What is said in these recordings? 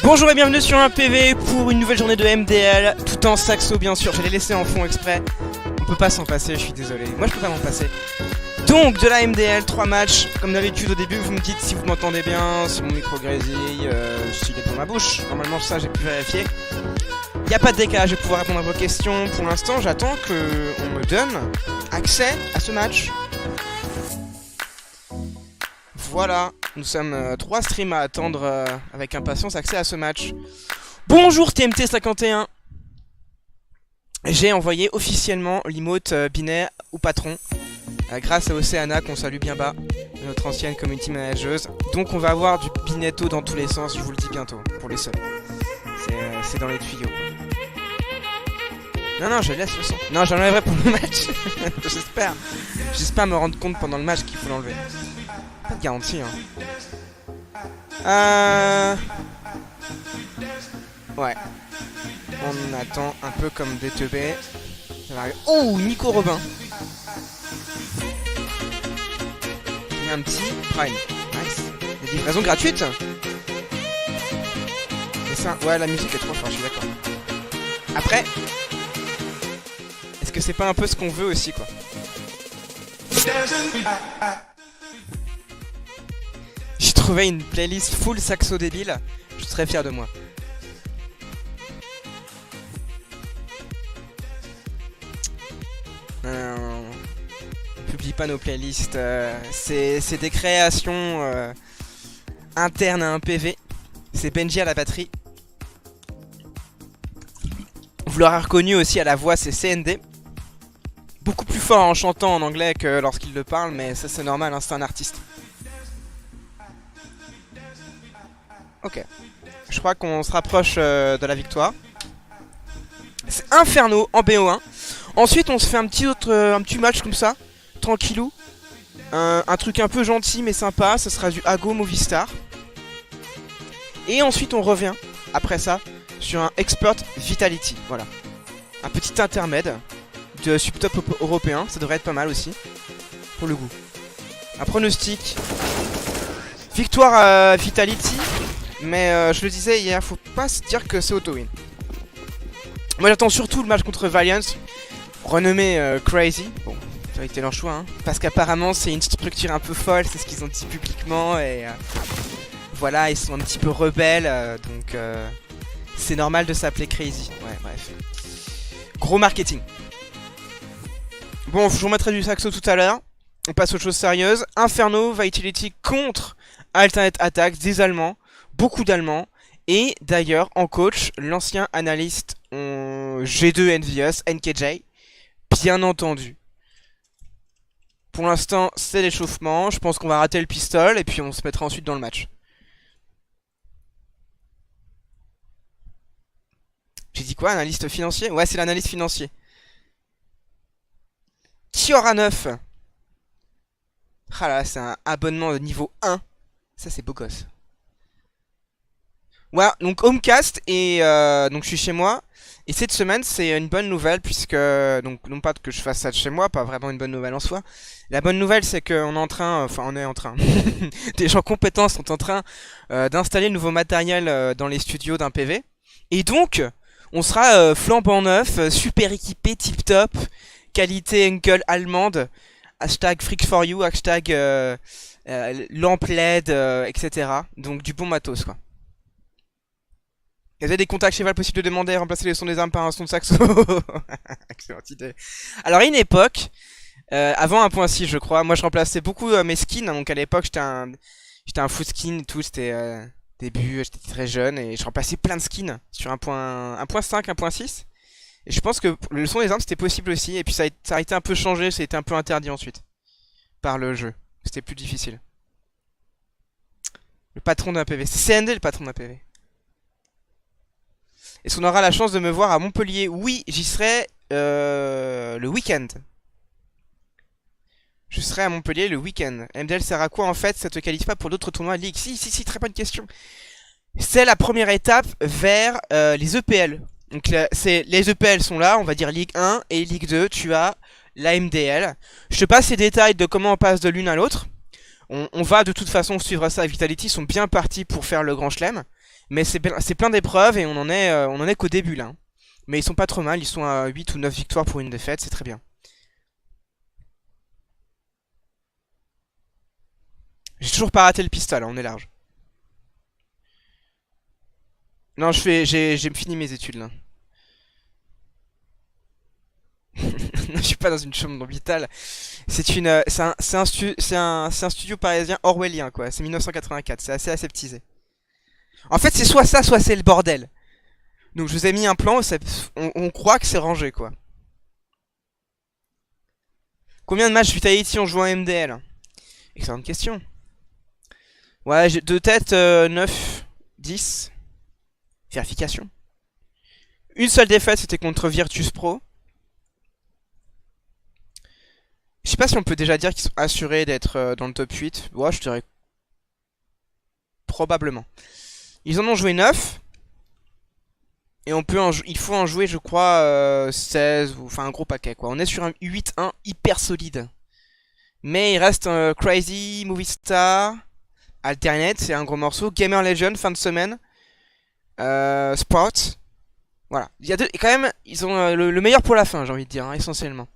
Bonjour et bienvenue sur un PV pour une nouvelle journée de MDL, tout en saxo bien sûr, je l'ai laissé en fond exprès. On peut pas s'en passer, je suis désolé, moi je peux pas m'en passer. Donc de la MDL, 3 matchs, comme d'habitude au début vous me dites si vous m'entendez bien, si mon micro grésille, s'il est dans ma bouche, normalement ça j'ai pu vérifier. Y a pas de décalage, je vais pouvoir répondre à vos questions, pour l'instant j'attends qu'on me donne accès à ce match. Voilà, nous sommes 3 streams à attendre avec impatience accès à ce match. Bonjour TMT51. J'ai envoyé officiellement l'emote Binet au patron grâce à Océana qu'on salue bien bas, notre ancienne community manageuse. Donc on va avoir du Binetto dans tous les sens, je vous le dis bientôt, pour les seuls. C'est dans les tuyaux. Non, je laisse le son. Non, j'en enlèverai pour le match. J'espère. J'espère me rendre compte pendant le match qu'il faut l'enlever. Pas de garantie, hein. Ouais. On attend un peu comme des teubés. Ça va arriver. Oh, Nico Robin. Il y a un petit prime. Nice. Des livraisons gratuites. C'est ça. Ouais, la musique est trop forte, je suis d'accord. Après, est-ce que c'est pas un peu ce qu'on veut aussi, quoi? J'ai trouvé une playlist full saxo débile. Je suis très fier de moi. On publie pas nos playlists. C'est des créations internes à un PV. C'est Benji à la batterie. Vous l'aurez reconnu aussi à la voix, c'est CND. Beaucoup plus fort en chantant en anglais que lorsqu'il le parle, mais ça c'est normal, hein, c'est un artiste. Ok. Je crois qu'on se rapproche de la victoire. C'est Inferno en BO1. Ensuite on se fait un petit match comme ça, tranquillou. Un truc un peu gentil mais sympa, ça sera du Ago Movistar. Et ensuite on revient, après ça, sur un Expert Vitality. Voilà. Un petit intermède de subtop européen, ça devrait être pas mal aussi. Pour le goût. Un pronostic. Victoire Vitality. Mais je le disais hier, faut pas se dire que c'est auto-win. Moi j'attends surtout le match contre Valiant, renommé Crazy. Bon, ça a été leur choix, hein. Parce qu'apparemment c'est une structure un peu folle, c'est ce qu'ils ont dit publiquement. Et voilà, ils sont un petit peu rebelles, donc c'est normal de s'appeler Crazy. Ouais, bref. Gros marketing. Bon, je vous remettrai du saxo tout à l'heure. On passe aux choses sérieuses. Inferno, Vitality contre Alternate Attack, des Allemands. Beaucoup d'Allemands. Et d'ailleurs, en coach, l'ancien analyste G2 Envious, NKJ. Bien entendu. Pour l'instant, c'est l'échauffement. Je pense qu'on va rater le pistol. Et puis on se mettra ensuite dans le match. J'ai dit quoi? Analyste financier? Ouais, c'est l'analyste financier. Qui aura 9? Ah là, c'est un abonnement de niveau 1. Ça, c'est beau gosse. Ouais, donc Homecast et donc je suis chez moi. Et cette semaine, c'est une bonne nouvelle puisque donc non pas que je fasse ça de chez moi, pas vraiment une bonne nouvelle en soi. La bonne nouvelle, c'est qu'on est en train, des gens compétents sont en train d'installer le nouveau matériel dans les studios d'un PV. Et donc, on sera flambant neuf, super équipé, tip top, qualité Uncle allemande, hashtag freak for you, hashtag lampe LED, etc. Donc du bon matos, quoi. Il y avait des contacts chez Val possible de demander à remplacer les sons des armes par un son de saxo. Excellente idée. Alors, à une époque, avant 1.6, je crois, moi je remplaçais beaucoup mes skins. Donc à l'époque, j'étais un full skin et tout. C'était début, j'étais très jeune et je remplaçais plein de skins sur 1.5, 1.6. Et je pense que le son des armes c'était possible aussi. Et puis ça a été un peu changé, ça a été un peu interdit ensuite par le jeu. C'était plus difficile. Le patron d'un PV. C'est CND le patron d'un PV. Est-ce qu'on aura la chance de me voir à Montpellier? Oui, j'y serai le week-end. Je serai à Montpellier le week-end. MDL sert à quoi en fait? Ça te qualifie pas pour d'autres tournois League? Si, très bonne question. C'est la première étape vers les EPL. Donc les EPL sont là, on va dire Ligue 1 et Ligue 2, tu as la MDL. Je te passe les détails de comment on passe de l'une à l'autre. On va de toute façon suivre ça. Vitality sont bien partis pour faire le grand chelem. Mais c'est plein d'épreuves et on en est qu'au début là, hein. Mais ils sont pas trop mal, ils sont à 8 ou 9 victoires pour une défaite, c'est très bien. J'ai toujours pas raté le pistolet, on est large. Non, j'ai fini mes études là. Non, je suis pas dans une chambre d'hôpital. C'est un studio parisien orwellien quoi. C'est 1984, c'est assez aseptisé. En fait, c'est soit ça, soit c'est le bordel. Donc je vous ai mis un plan, on croit que c'est rangé quoi. Combien de matchs Vitality ont joué en MDL? Excellente question. Ouais, j'ai deux têtes, 9, 10. Vérification. Une seule défaite, c'était contre Virtus Pro. Je sais pas si on peut déjà dire qu'ils sont assurés d'être dans le top 8. Ouais, je dirais probablement. Ils en ont joué 9. Et il faut en jouer, je crois, 16, enfin un gros paquet quoi. On est sur un 8-1 hyper solide. Mais il reste Crazy, Movie Star, Alternate, c'est un gros morceau. Gamer Legend, fin de semaine. Sport. Voilà. Il y a deux, et quand même, ils ont le meilleur pour la fin, j'ai envie de dire, hein, essentiellement.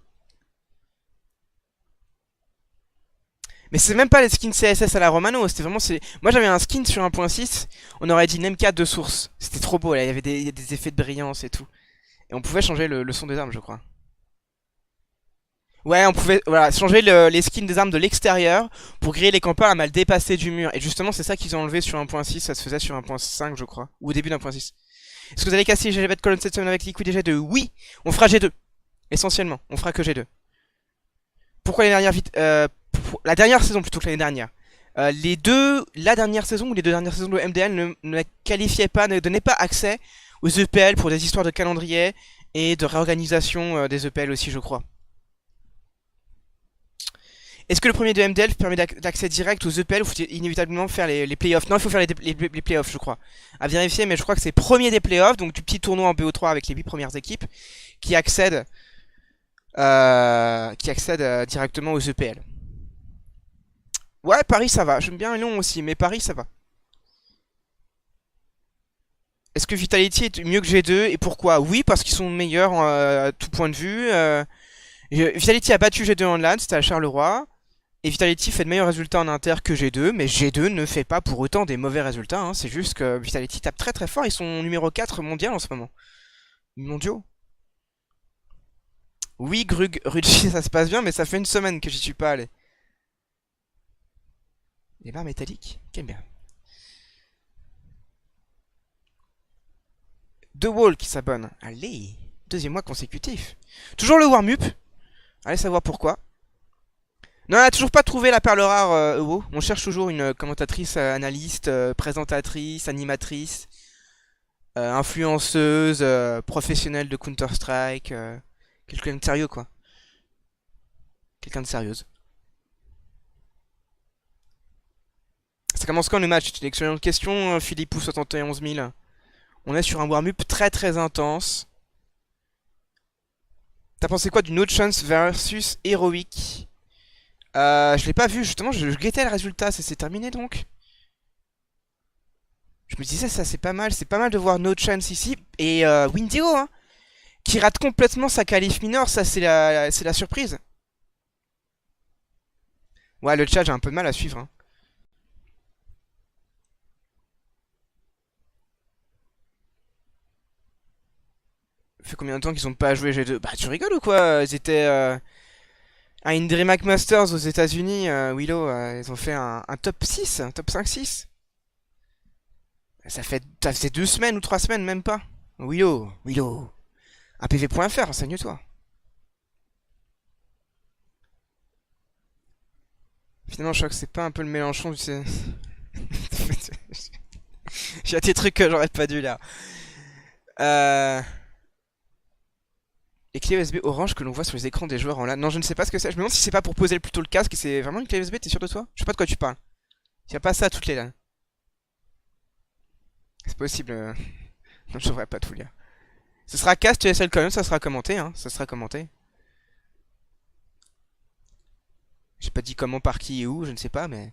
Mais c'est même pas les skins CSS à la Romano, c'était vraiment... Moi j'avais un skin sur 1.6, on aurait dit NEM4 de source. C'était trop beau, là, il y avait des effets de brillance et tout. Et on pouvait changer le son des armes, je crois. Ouais, on pouvait voilà, changer les skins des armes de l'extérieur pour griller les campeurs à mal dépasser du mur. Et justement, c'est ça qu'ils ont enlevé sur 1.6, ça se faisait sur 1.5, je crois. Ou au début d'1.6. Est-ce que vous allez casser GG Colonne cette semaine avec Liquid et G2? Oui, on fera G2. Essentiellement, on fera que G2. Pourquoi l'année dernière vite la dernière saison plutôt que l'année dernière. La dernière saison ou les deux dernières saisons de MDL ne qualifiaient pas, ne donnaient pas accès aux EPL pour des histoires de calendrier et de réorganisation des EPL aussi, je crois. Est-ce que le premier de MDL permet d'accès direct aux EPL ou faut-il inévitablement faire les playoffs? Non, il faut faire les playoffs, je crois. À vérifier, mais je crois que c'est premier des playoffs, donc du petit tournoi en BO3 avec les 8 premières équipes, qui accèdent, directement aux EPL. Ouais, Paris ça va. J'aime bien Lyon aussi, mais Paris ça va. Est-ce que Vitality est mieux que G2 et pourquoi? Oui, parce qu'ils sont meilleurs à tout point de vue. Vitality a battu G2 en LAN, c'était à Charleroi. Et Vitality fait de meilleurs résultats en inter que G2, mais G2 ne fait pas pour autant des mauvais résultats, hein. C'est juste que Vitality tape très très fort, ils sont numéro 4 mondial en ce moment. Mondiaux. Oui, Grug, Ruchi, ça se passe bien, mais ça fait une semaine que j'y suis pas allé. Les barres métalliques, quel bien. The Wall qui s'abonne. Allez, deuxième mois consécutif. Toujours le warm-up. Allez savoir pourquoi. Non, on n'a toujours pas trouvé la perle rare, Ewo. On cherche toujours une commentatrice, analyste, présentatrice, animatrice, influenceuse, professionnelle de Counter-Strike. Quelqu'un de sérieux, quoi. Quelqu'un de sérieuse. Ça commence quand le match? C'est une excellente question, Philippou 71 000. On est sur un warm-up très très intense. T'as pensé quoi du No Chance versus Heroic? Je l'ai pas vu, justement, je guettais le résultat, ça s'est terminé donc. Je me disais, ça c'est pas mal de voir No Chance ici. Et Windio, hein, qui rate complètement sa qualif mineure, ça c'est la surprise. Ouais, le chat, j'ai un peu de mal à suivre, hein. Ça fait combien de temps qu'ils ont pas joué G2? Bah, tu rigoles ou quoi? Ils étaient à une DreamHack Masters aux États-Unis, Willow, ils ont fait un top 6, un top 5-6. Ça faisait 2 semaines ou 3 semaines, même pas. Willow. APV.fr, renseigne-toi. Finalement, je crois que c'est pas un peu le Mélenchon du C... J'ai des trucs que j'aurais pas dû là. Euh... Les clés USB orange que l'on voit sur les écrans des joueurs en LAN. Non, je ne sais pas ce que c'est. Je me demande si c'est pas pour poser plutôt le casque et c'est vraiment une clé USB, t'es sûr de toi? Je sais pas de quoi tu parles. Il y a pas ça à toutes les LAN. C'est possible. Non, je devrais pas tout lire. Ce sera cast ESL quand même, ça sera commenté, hein. Ça sera commenté. J'ai pas dit comment, par qui et où, je ne sais pas, mais...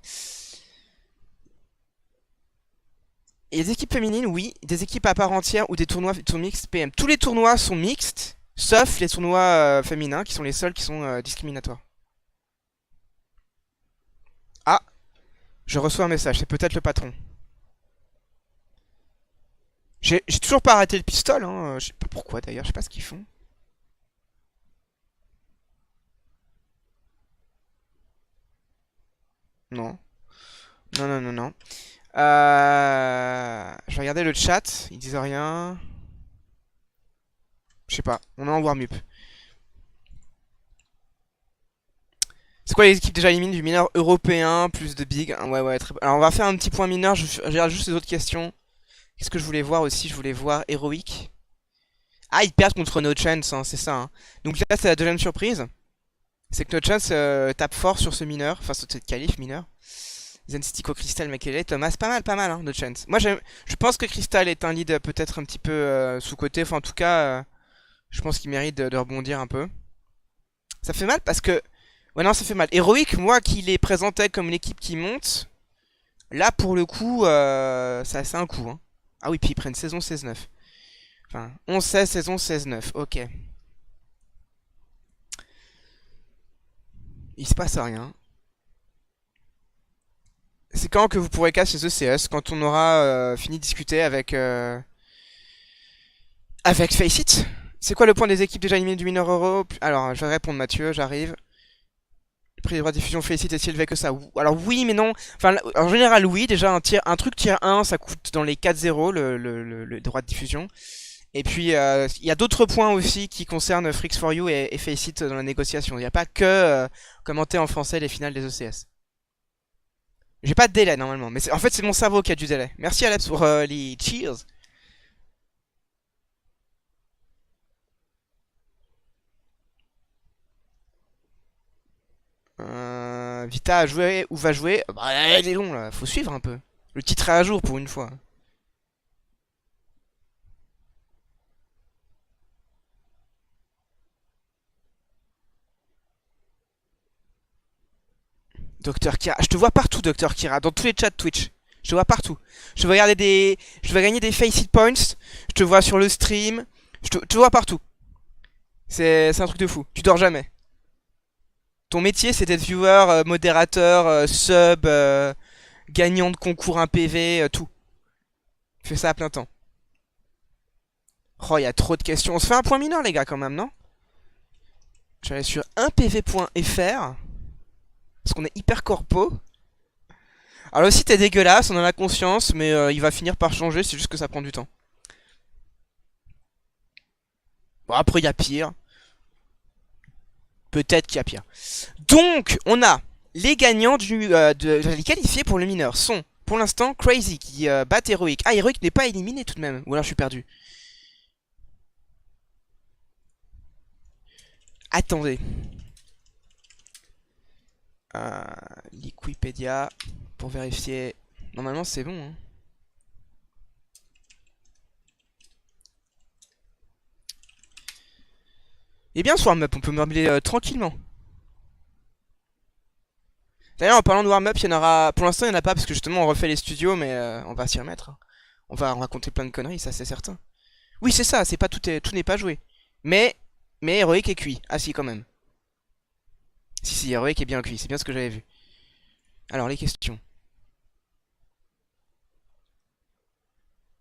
Et les équipes féminines, oui. Des équipes à part entière ou des tournois mixtes PM. Tous les tournois sont mixtes, sauf les tournois féminins qui sont les seuls qui sont discriminatoires. Ah, je reçois un message, c'est peut-être le patron. J'ai toujours pas arrêté le pistolet, hein. Je sais pas pourquoi d'ailleurs, je sais pas ce qu'ils font. Non. Non, non, non, non. Je vais regarder le chat, ils disent rien. Je sais pas, on est en warm-up. C'est quoi les équipes déjà éliminées du mineur européen, plus de big? Ouais, ouais, très... Alors on va faire un petit point mineur, je regarde juste les autres questions. Qu'est-ce que je voulais voir aussi? Je voulais voir Heroic. Ah, ils perdent contre No Chance, hein, c'est ça. Hein. Donc là, c'est la deuxième surprise. C'est que No Chance tape fort sur ce mineur, enfin sur cette qualif mineur. Zenstico, Crystal, Mekele, Thomas, pas mal, hein, No Chance. Moi, je pense que Crystal est un lead peut-être un petit peu sous-côté, enfin en tout cas, je pense qu'il mérite de rebondir un peu. Ça fait mal parce que... Ouais, non, ça fait mal. Heroic, moi qui les présentais comme l'équipe qui monte, là, pour le coup, c'est un coup. Hein. Ah oui, puis ils prennent saison 16-9. Enfin, 11-16, saison 16-9, ok. Il se passe rien. C'est quand que vous pourrez casser ce CS? Quand on aura fini de discuter avec Faceit. C'est quoi le point des équipes déjà éliminées du mineur euro? Alors, je vais répondre Mathieu, j'arrive. Le prix des droits de diffusion Faceit est si élevé que ça? Alors oui, mais non. Enfin, en général, oui. Déjà, un truc tier 1, ça coûte dans les 4-0 le droit de diffusion. Et puis, il y a d'autres points aussi qui concernent Freaks4U et Faceit dans la négociation. Il n'y a pas que commenter en français les finales des ECS. J'ai pas de délai normalement, mais en fait c'est mon cerveau qui a du délai. Merci Alex pour les cheers. Vita a joué ou va jouer? Bah, il est long là, faut suivre un peu. Le titre est à jour pour une fois. Docteur Kira, je te vois partout Docteur Kira, dans tous les chats Twitch. Je te vois partout. Je vais regarder des... Je vais gagner des Faceit Points. Je te vois sur le stream. Je te vois partout. C'est un truc de fou. Tu dors jamais. Ton métier c'est d'être viewer, modérateur, sub, gagnant de concours 1 PV, tout. Fais ça à plein temps. Oh, il y a trop de questions. On se fait un point mineur, les gars, quand même, non? Je vais aller sur 1pv.fr. Parce qu'on est hyper corpo. Alors, le site est dégueulasse, on en a conscience, mais il va finir par changer, c'est juste que ça prend du temps. Bon, après, il y a pire. Peut-être qu'il y a pire. Donc, on a les gagnants les qualifiés pour le mineur sont, pour l'instant, Crazy qui bat Heroic. Ah, Heroic n'est pas éliminé tout de même. Ou alors je suis perdu. Attendez. Liquipedia pour vérifier. Normalement, c'est bon. Hein. Eh bien, ce warm-up, on peut meubler tranquillement. D'ailleurs, en parlant de warm-up, il y en aura. Pour l'instant, il n'y en a pas parce que justement, on refait les studios, mais on va s'y remettre. Hein. On va raconter plein de conneries, ça c'est certain. Oui, c'est ça, c'est pas tout n'est pas joué. Mais Heroic est cuit. Ah si, quand même. Si, Heroic est bien cuit, c'est bien ce que j'avais vu. Alors, les questions.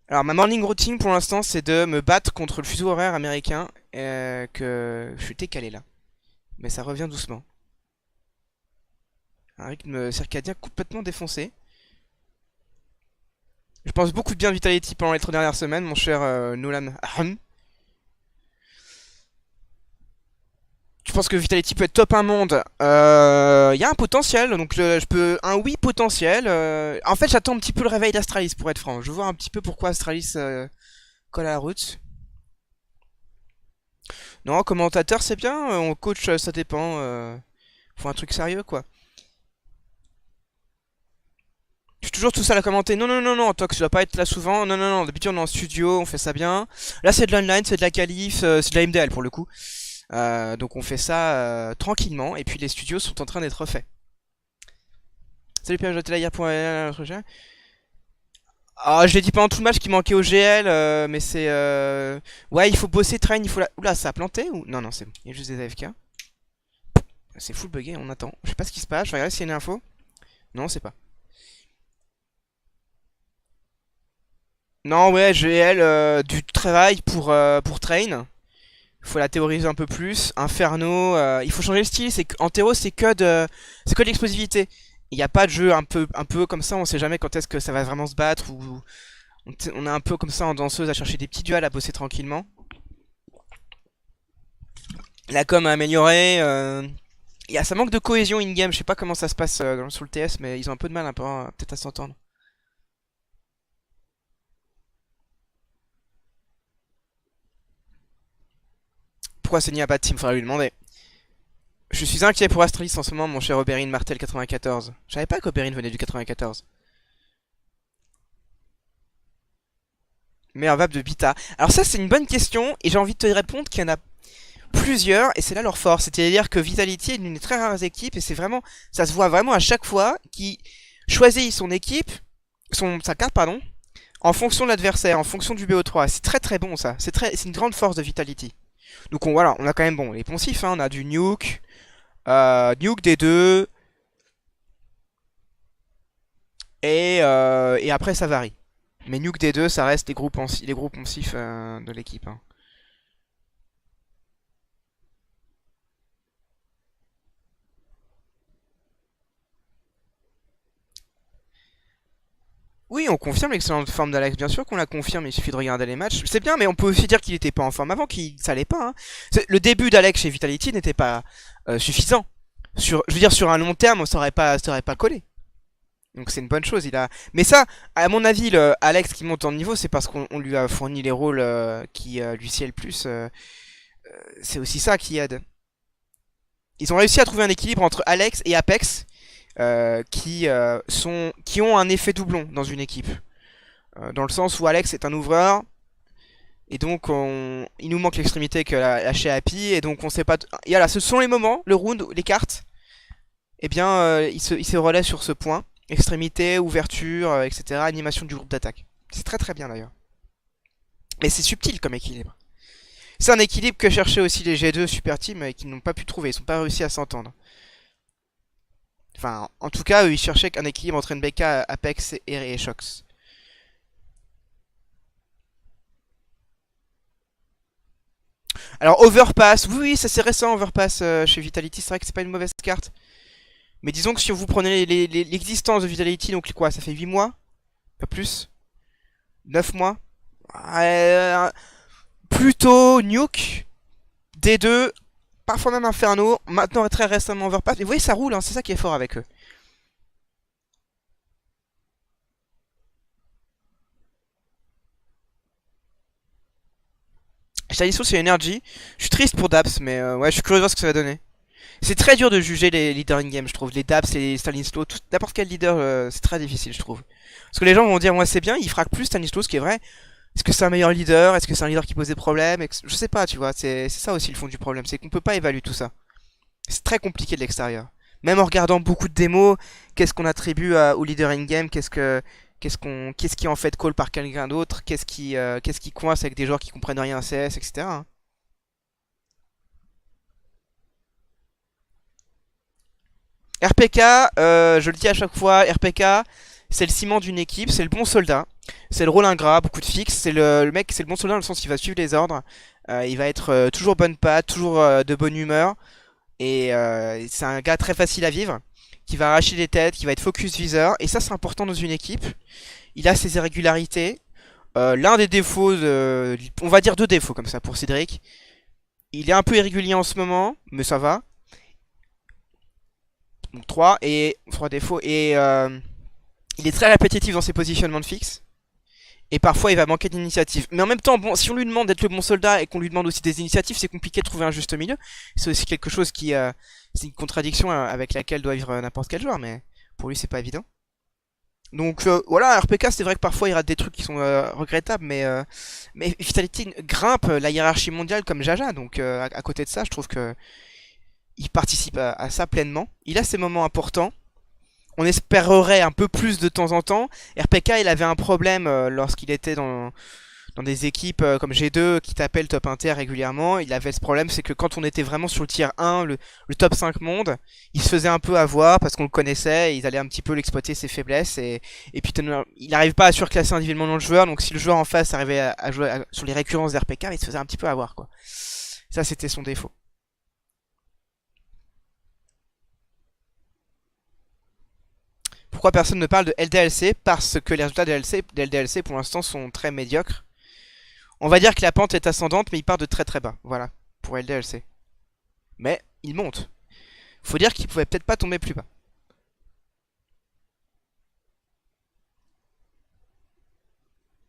Alors, ma morning routine pour l'instant, c'est de me battre contre le fuseau horaire américain. Que je suis décalé là. Mais ça revient doucement. Un rythme circadien complètement défoncé. Je pense beaucoup de bien de Vitality pendant les 3 dernières semaines, mon cher Nolan Ahem. Je pense que Vitality peut être top 1 monde. Il y a un potentiel, donc je peux un oui potentiel. En fait, j'attends un petit peu le réveil d'Astralis pour être franc. Je veux voir un petit peu pourquoi Astralis colle à la route. Non, commentateur c'est bien, on coach ça dépend. Faut un truc sérieux quoi. Je suis toujours tout seul à commenter. Non, non, non, non, toi que tu dois pas être là souvent. Non, non, non, d'habitude on est en studio, on fait ça bien. Là c'est de l'online, c'est de la qualif, c'est de la MDL pour le coup. Donc on fait ça tranquillement, et puis les studios sont en train d'être refaits. Salut Pierre, j'étais là hier pour l'autre jeu. Ah, je l'ai dit pendant tout le match qu'il manquait au GL, mais c'est... Ouais, il faut bosser, train, il faut la... Oula, ça a planté ou... Non, non, c'est bon, il y a juste des AFK. C'est full bugué, on attend. Je sais pas ce qui se passe, je vais regarder s'il y a une info. Non, c'est pas. Non, ouais, GL, du travail pour Train. Faut la théoriser un peu plus. Inferno, il faut changer le style. En théo, c'est que de l'explosivité. Il n'y a pas de jeu un peu comme ça. On sait jamais quand est-ce que ça va vraiment se battre ou on est un peu comme ça en danseuse à chercher des petits duels à bosser tranquillement. La com a amélioré. Ça manque de cohésion in-game. Je sais pas comment ça se passe sur le TS, mais ils ont un peu de mal peut-être à s'entendre. Pourquoi Sony a pas de team? Faudra lui demander. Je suis inquiet pour Astralis en ce moment, mon cher Oberyn Martel 94. Je savais pas qu'Oberyn venait du 94. Meilleur vape de Bita. Alors ça, c'est une bonne question, et j'ai envie de te répondre qu'il y en a plusieurs, et c'est là leur force. C'est-à-dire que Vitality est une des très rares équipes, et c'est vraiment, ça se voit vraiment à chaque fois, qui choisit son équipe, sa carte, pardon, en fonction de l'adversaire, en fonction du BO3. C'est très très bon ça. C'est une grande force de Vitality. Donc voilà, on a quand même bon les poncifs, hein, on a du Nuke, Nuke D2, et après ça varie. Mais Nuke D2, ça reste les gros poncifs de l'équipe, hein. Oui, on confirme l'excellente forme d'Alex, bien sûr qu'on la confirme, il suffit de regarder les matchs. C'est bien, mais on peut aussi dire qu'il était pas en forme avant, qu'il ça allait pas, hein. Le début d'Alex chez Vitality n'était pas suffisant. Je veux dire, sur un long terme, ça aurait pas collé. Donc c'est une bonne chose. Mais ça, à mon avis, Alex qui monte en niveau, c'est parce qu'on lui a fourni les rôles qui lui sied le plus. C'est aussi ça qui aide. Ils ont réussi à trouver un équilibre entre Alex et Apex qui ont un effet doublon dans une équipe. Dans le sens où Alex est un ouvreur, et donc il nous manque l'extrémité que lâché Happy, et donc on sait pas... Et voilà, ce sont les moments, le round, les cartes, eh bien il se relaie sur ce point. Extrémité, ouverture, etc. Animation du groupe d'attaque. C'est très très bien d'ailleurs. Mais c'est subtil comme équilibre. C'est un équilibre que cherchaient aussi les G2 Super Team et qu'ils n'ont pas pu trouver. Ils n'ont pas réussi à s'entendre. Enfin, en tout cas, eux, ils cherchaient un équilibre entre NBK, Apex et Shox. Alors, Overpass, oui, oui, ça c'est récent, Overpass chez Vitality. C'est vrai que c'est pas une mauvaise carte. Mais disons que si vous prenez l'existence de Vitality, donc quoi, ça fait 8 mois? Pas plus? 9 mois? Euh, Plutôt Nuke, D2, parfois même Inferno, maintenant très récemment Overpass. Et vous voyez, ça roule, hein, c'est ça qui est fort avec eux. Stanislaw, c'est Energy. Je suis triste pour Daps, mais ouais, je suis curieux de voir ce que ça va donner. C'est très dur de juger les leaders in-game, je trouve. Les Daps, les Stanislaw, n'importe quel leader, c'est très difficile, je trouve. Parce que les gens vont dire, moi c'est bien, il frappe plus Stanislaw, ce qui est vrai. Est-ce que c'est un meilleur leader? Est-ce que c'est un leader qui pose des problèmes? Je sais pas, tu vois. C'est ça aussi le fond du problème, c'est qu'on peut pas évaluer tout ça. C'est très compliqué de l'extérieur. Même en regardant beaucoup de démos, qu'est-ce qu'on attribue au leader in-game? Qu'est-ce qui est en fait call par quelqu'un d'autre? Qu'est-ce qui coince avec des joueurs qui comprennent rien à CS, etc., hein. RPK, je le dis à chaque fois, RPK, c'est le ciment d'une équipe, c'est le bon soldat, c'est le rôle ingrat, beaucoup de fixes, le mec, c'est le bon soldat dans le sens qu'il va suivre les ordres, il va être toujours bonne patte, toujours de bonne humeur, et c'est un gars très facile à vivre, qui va arracher des têtes, qui va être focus viseur, et ça c'est important dans une équipe. Il a ses irrégularités. L'un des défauts, on va dire deux défauts comme ça pour Cédric. Il est un peu irrégulier en ce moment, mais ça va. Donc trois défauts. Et il est très répétitif dans ses positionnements de fixe. Et parfois il va manquer d'initiative. Mais en même temps, bon, si on lui demande d'être le bon soldat et qu'on lui demande aussi des initiatives, c'est compliqué de trouver un juste milieu. C'est aussi quelque chose qui... c'est une contradiction avec laquelle doit vivre n'importe quel joueur, mais pour lui c'est pas évident. Donc voilà, RPK c'est vrai que parfois il rate des trucs qui sont regrettables, mais Vitality grimpe la hiérarchie mondiale comme Jaja, donc à côté de ça, je trouve que il participe à ça pleinement. Il a ses moments importants. on espérerait un peu plus de temps en temps. RPK, il avait un problème lorsqu'il était dans des équipes comme G2 qui tapaient le top inter régulièrement. Il avait ce problème, c'est que quand on était vraiment sur le tier 1, le top 5 monde, il se faisait un peu avoir parce qu'on le connaissait, et ils allaient un petit peu l'exploiter ses faiblesses, et puis il n'arrive pas à surclasser individuellement le joueur, donc si le joueur en face arrivait à jouer sur les récurrences d'RPK, il se faisait un petit peu avoir, quoi. Ça, c'était son défaut. Pourquoi personne ne parle de LDLC? Parce que les résultats de LDLC pour l'instant sont très médiocres. On va dire que la pente est ascendante, mais il part de très très bas. Voilà, pour LDLC. Mais il monte. Faut dire qu'il pouvait peut-être pas tomber plus bas.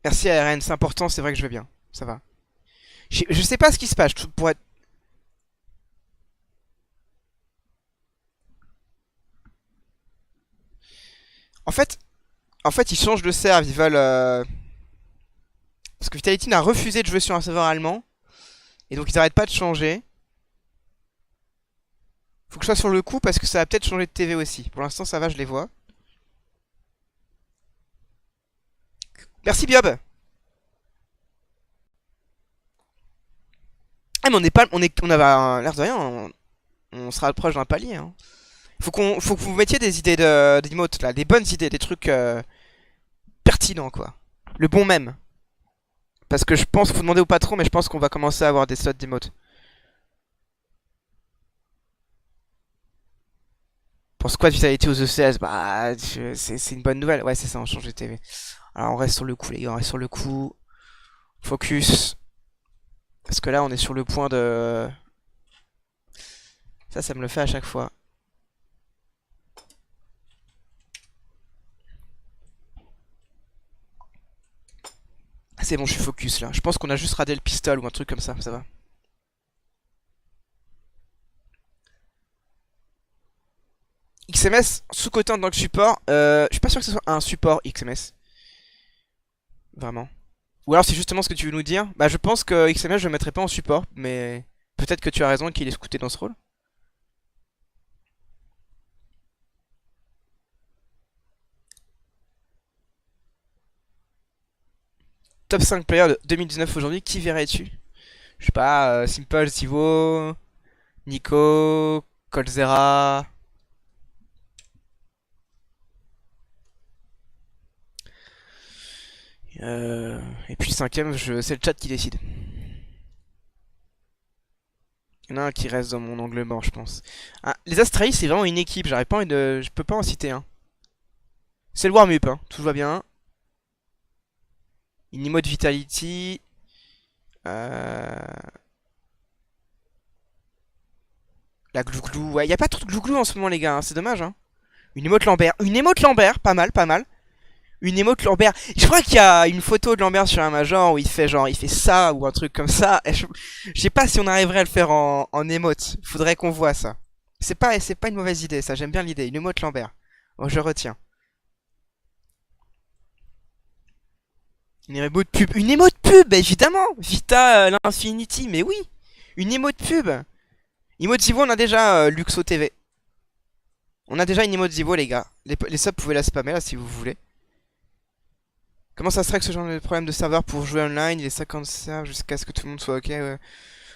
Merci ARN, c'est important, c'est vrai que je vais bien. Ça va. Je sais pas ce qui se passe. Pour être... En fait, ils changent de serve. Ils veulent... Parce que Vitality n'a refusé de jouer sur un serveur allemand. Et donc ils arrêtent pas de changer. Faut que je sois sur le coup parce que ça va peut-être changer de TV aussi. Pour l'instant ça va, je les vois. Merci Biob. Ah mais on est pas... On a l'air de rien. On se rapproche d'un palier. Hein. Faut que vous mettiez des idées d'emotes là. Des bonnes idées. Des trucs pertinents quoi. Le bon même. Parce que je pense, faut demander au patron, mais je pense qu'on va commencer à avoir des slots d'emotes. Pour Squad Vitality aux ECS, bah, c'est une bonne nouvelle. Ouais, c'est ça, on change de TV. Alors, on reste sur le coup, les gars, on reste sur le coup. Focus. Parce que là, on est sur le point de... Ça me le fait à chaque fois. Ah, c'est bon, je suis focus, là. Je pense qu'on a juste radé le pistol ou un truc comme ça va. XMS, sous-côté en tant que support. Je suis pas sûr que ce soit un support XMS. Vraiment. Ou alors c'est justement ce que tu veux nous dire. Bah je pense que XMS je le mettrai pas en support, mais peut-être que tu as raison et qu'il est scouté dans ce rôle. Top 5 player de 2019 aujourd'hui, qui verrais-tu? Je sais pas, Simple, Zivo, Nico, Colzera. Et puis cinquième, c'est le chat qui décide. Il y en a un qui reste dans mon angle mort, je pense. Ah, les Astralis, c'est vraiment une équipe, j'arrive pas envie de... Je peux pas en citer un. C'est le warm-up, hein. Tout va bien. Inimode Vitality. La glouglou. Ouais, y a pas trop de glouglou en ce moment, les gars, hein. C'est dommage, hein. Une émote Lambert. Une émote Lambert, pas mal, pas mal. Une émote Lambert. Je crois qu'il y a une photo de Lambert sur un major où il fait genre, il fait ça ou un truc comme ça. Et je sais pas si on arriverait à le faire en émote. Faudrait qu'on voit ça. C'est pas une mauvaise idée, ça. J'aime bien l'idée. Une émote Lambert. Oh, je retiens. Une émote pub. Une émote pub, évidemment. Vita l'Infinity, mais oui. Une émote pub. Emote Zivo, on a déjà Luxo TV. On a déjà une emote Zivo, les gars. Les subs, vous pouvez la spammer là si vous voulez. Comment ça serait que ce genre de problème de serveur pour jouer online? Il est 50 serveurs jusqu'à ce que tout le monde soit ok. Ouais.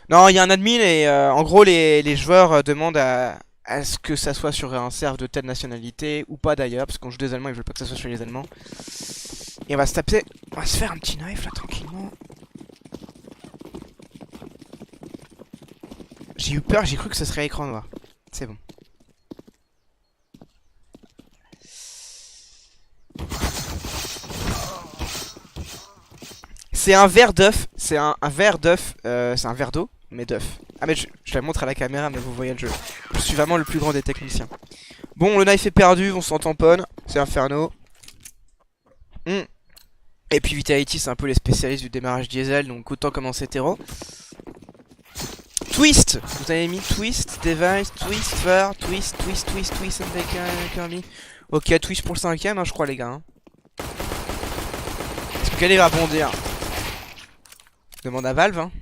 Non, il y a un admin et en gros, les joueurs demandent à ce que ça soit sur un serveur de telle nationalité ou pas d'ailleurs, parce qu'on joue des Allemands, ils veulent pas que ça soit sur les Allemands. Et on va se taper. On va se faire un petit knife là tranquillement. J'ai eu peur, j'ai cru que ce serait écran noir. C'est bon. C'est un verre d'œuf. C'est un verre d'œuf. C'est un verre d'eau, mais d'œuf. Ah, mais je la montre à la caméra, mais vous voyez le jeu. Je suis vraiment le plus grand des techniciens. Bon, le knife est perdu, on s'en tamponne. C'est Inferno. Et puis Vitality, c'est un peu les spécialistes du démarrage diesel, donc autant commencer terreau. Twist! Vous avez mis Twist, Device, Twist, Fur, Twist, Twist, Twist, Twist, avec Kirby. Ok, Twist pour le cinquième, hein, je crois, les gars. Hein. Est-ce que Calais va bondir? Demande à Valve, hein.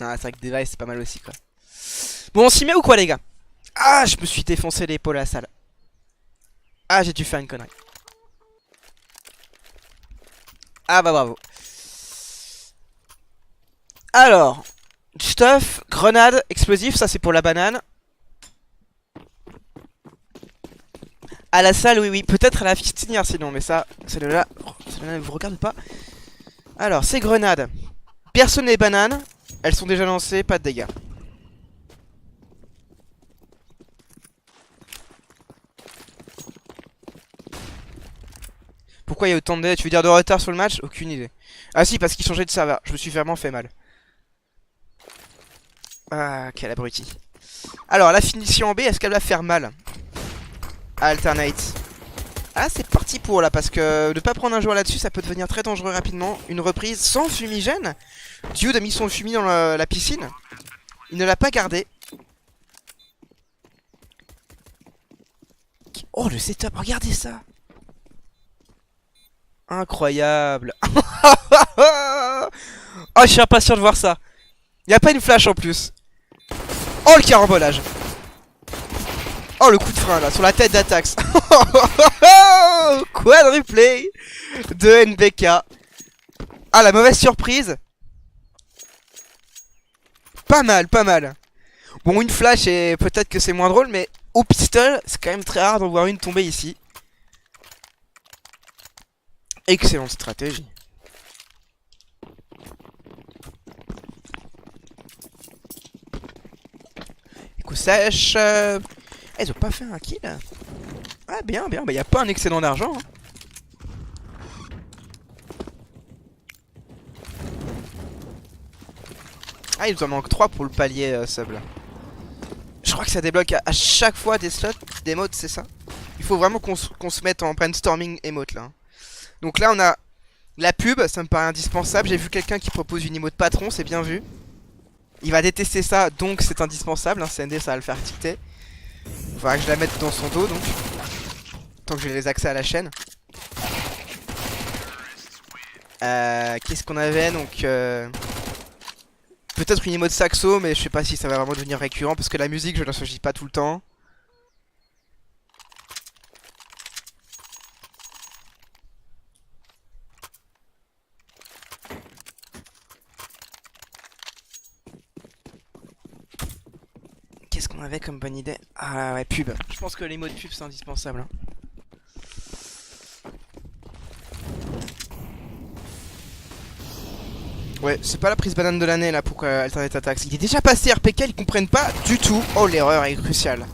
Ah, c'est vrai que Device c'est pas mal aussi quoi. Bon, on s'y met ou quoi les gars? Ah, je me suis défoncé l'épaule à la salle. Ah, j'ai dû faire une connerie. Ah bah bravo. Alors, stuff, grenade, explosif, ça c'est pour la banane. À la salle, oui, oui. Peut-être à la fistinière sinon, mais ça, celle-là ne vous regarde pas. Alors, ces grenades. Personne les bananes. Elles sont déjà lancées, pas de dégâts. Pourquoi il y a autant de délais? Tu veux dire de retard sur le match? Aucune idée. Ah si, parce qu'ils changeaient de serveur. Je me suis vraiment fait mal. Ah, quel abruti. Alors, la finition en B, est-ce qu'elle va faire mal? Alternate. Ah, c'est parti pour là, parce que ne pas prendre un joueur là-dessus, ça peut devenir très dangereux rapidement. Une reprise sans fumigène. Dude a mis son fumier dans la piscine. Il ne l'a pas gardé. Oh, le setup, regardez ça. Incroyable. Oh, je suis impatient de voir ça. Il n'y a pas une flash en plus. Oh, le carambolage. Oh, le coup de frein là, sur la tête d'Atax. Quadruplé de NBK. Ah, la mauvaise surprise. Pas mal, pas mal. Bon, une flash et peut-être que c'est moins drôle, mais au pistol, c'est quand même très rare d'en voir une tomber ici. Excellente stratégie. Coup sèche. Ils ont pas fait un kill. Ah, bien, bien. Bah, y a pas un excédent d'argent. Hein. Ah, il nous en manque 3 pour le palier sub là. Je crois que ça débloque à chaque fois des slots, des modes, c'est ça? Il faut vraiment qu'on se mette en brainstorming emote là. Donc là, on a la pub, ça me paraît indispensable. J'ai vu quelqu'un qui propose une emote patron, c'est bien vu. Il va détester ça, donc c'est indispensable. Hein, CND, ça va le faire tilter. Il faudra que je la mette dans son dos, donc. Tant que j'ai les accès à la chaîne. Qu'est-ce qu'on avait donc peut-être une emote saxo, mais je sais pas si ça va vraiment devenir récurrent parce que la musique, je ne choisis pas tout le temps. Qu'est-ce qu'on avait comme bonne idée? Ah ouais, pub. Je pense que les mots de pub c'est indispensable. Hein. Ouais, c'est pas la prise banane de l'année là pour Alternate Attacks. Il est déjà passé RPK, ils comprennent pas du tout. Oh, l'erreur est cruciale.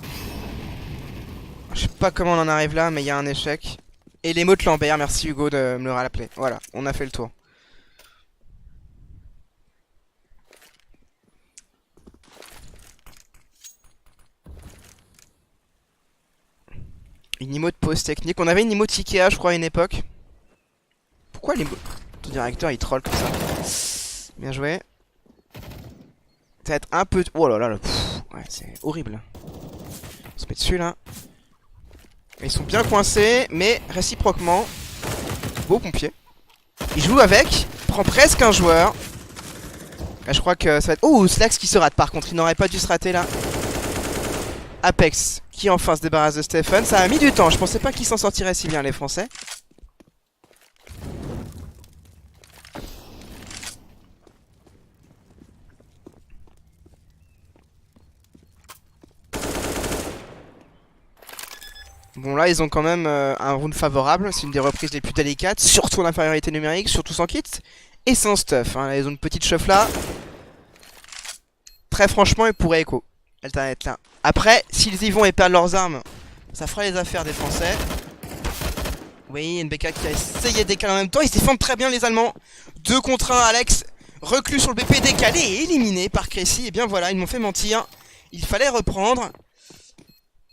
Je sais pas comment on en arrive là, mais il y a un échec. Et l'émote Lambert, merci Hugo de me le rappeler. Voilà, on a fait le tour. Une emote pause technique. On avait une emote Ikea, je crois, à une époque. Pourquoi l'emote... Ton directeur il troll comme ça. Bien joué. Ça va être un peu... Oh là là, là. Ouais, c'est horrible. On se met dessus là. Ils sont bien coincés, mais réciproquement. Beau pompier. Il joue avec. Prend presque un joueur. Là, je crois que ça va être... Oh, Slax qui se rate par contre. Il n'aurait pas dû se rater là. Apex qui enfin se débarrasse de Stephen. Ça a mis du temps. Je pensais pas qu'ils s'en sortiraient si bien les Français. Bon là ils ont quand même un round favorable, c'est une des reprises les plus délicates, surtout en infériorité numérique, surtout sans kit et sans stuff. Hein. Là, ils ont une petite chauffe là. Très franchement ils pourraient écho. Alternate là. Après, s'ils y vont et perdent leurs armes, ça fera les affaires des Français. Oui, NBK qui a essayé de décaler en même temps, ils se défendent très bien les Allemands. 2 contre 1, Alex, reclus sur le BP décalé et éliminé par Crécy. Et bien voilà, ils m'ont fait mentir, il fallait reprendre.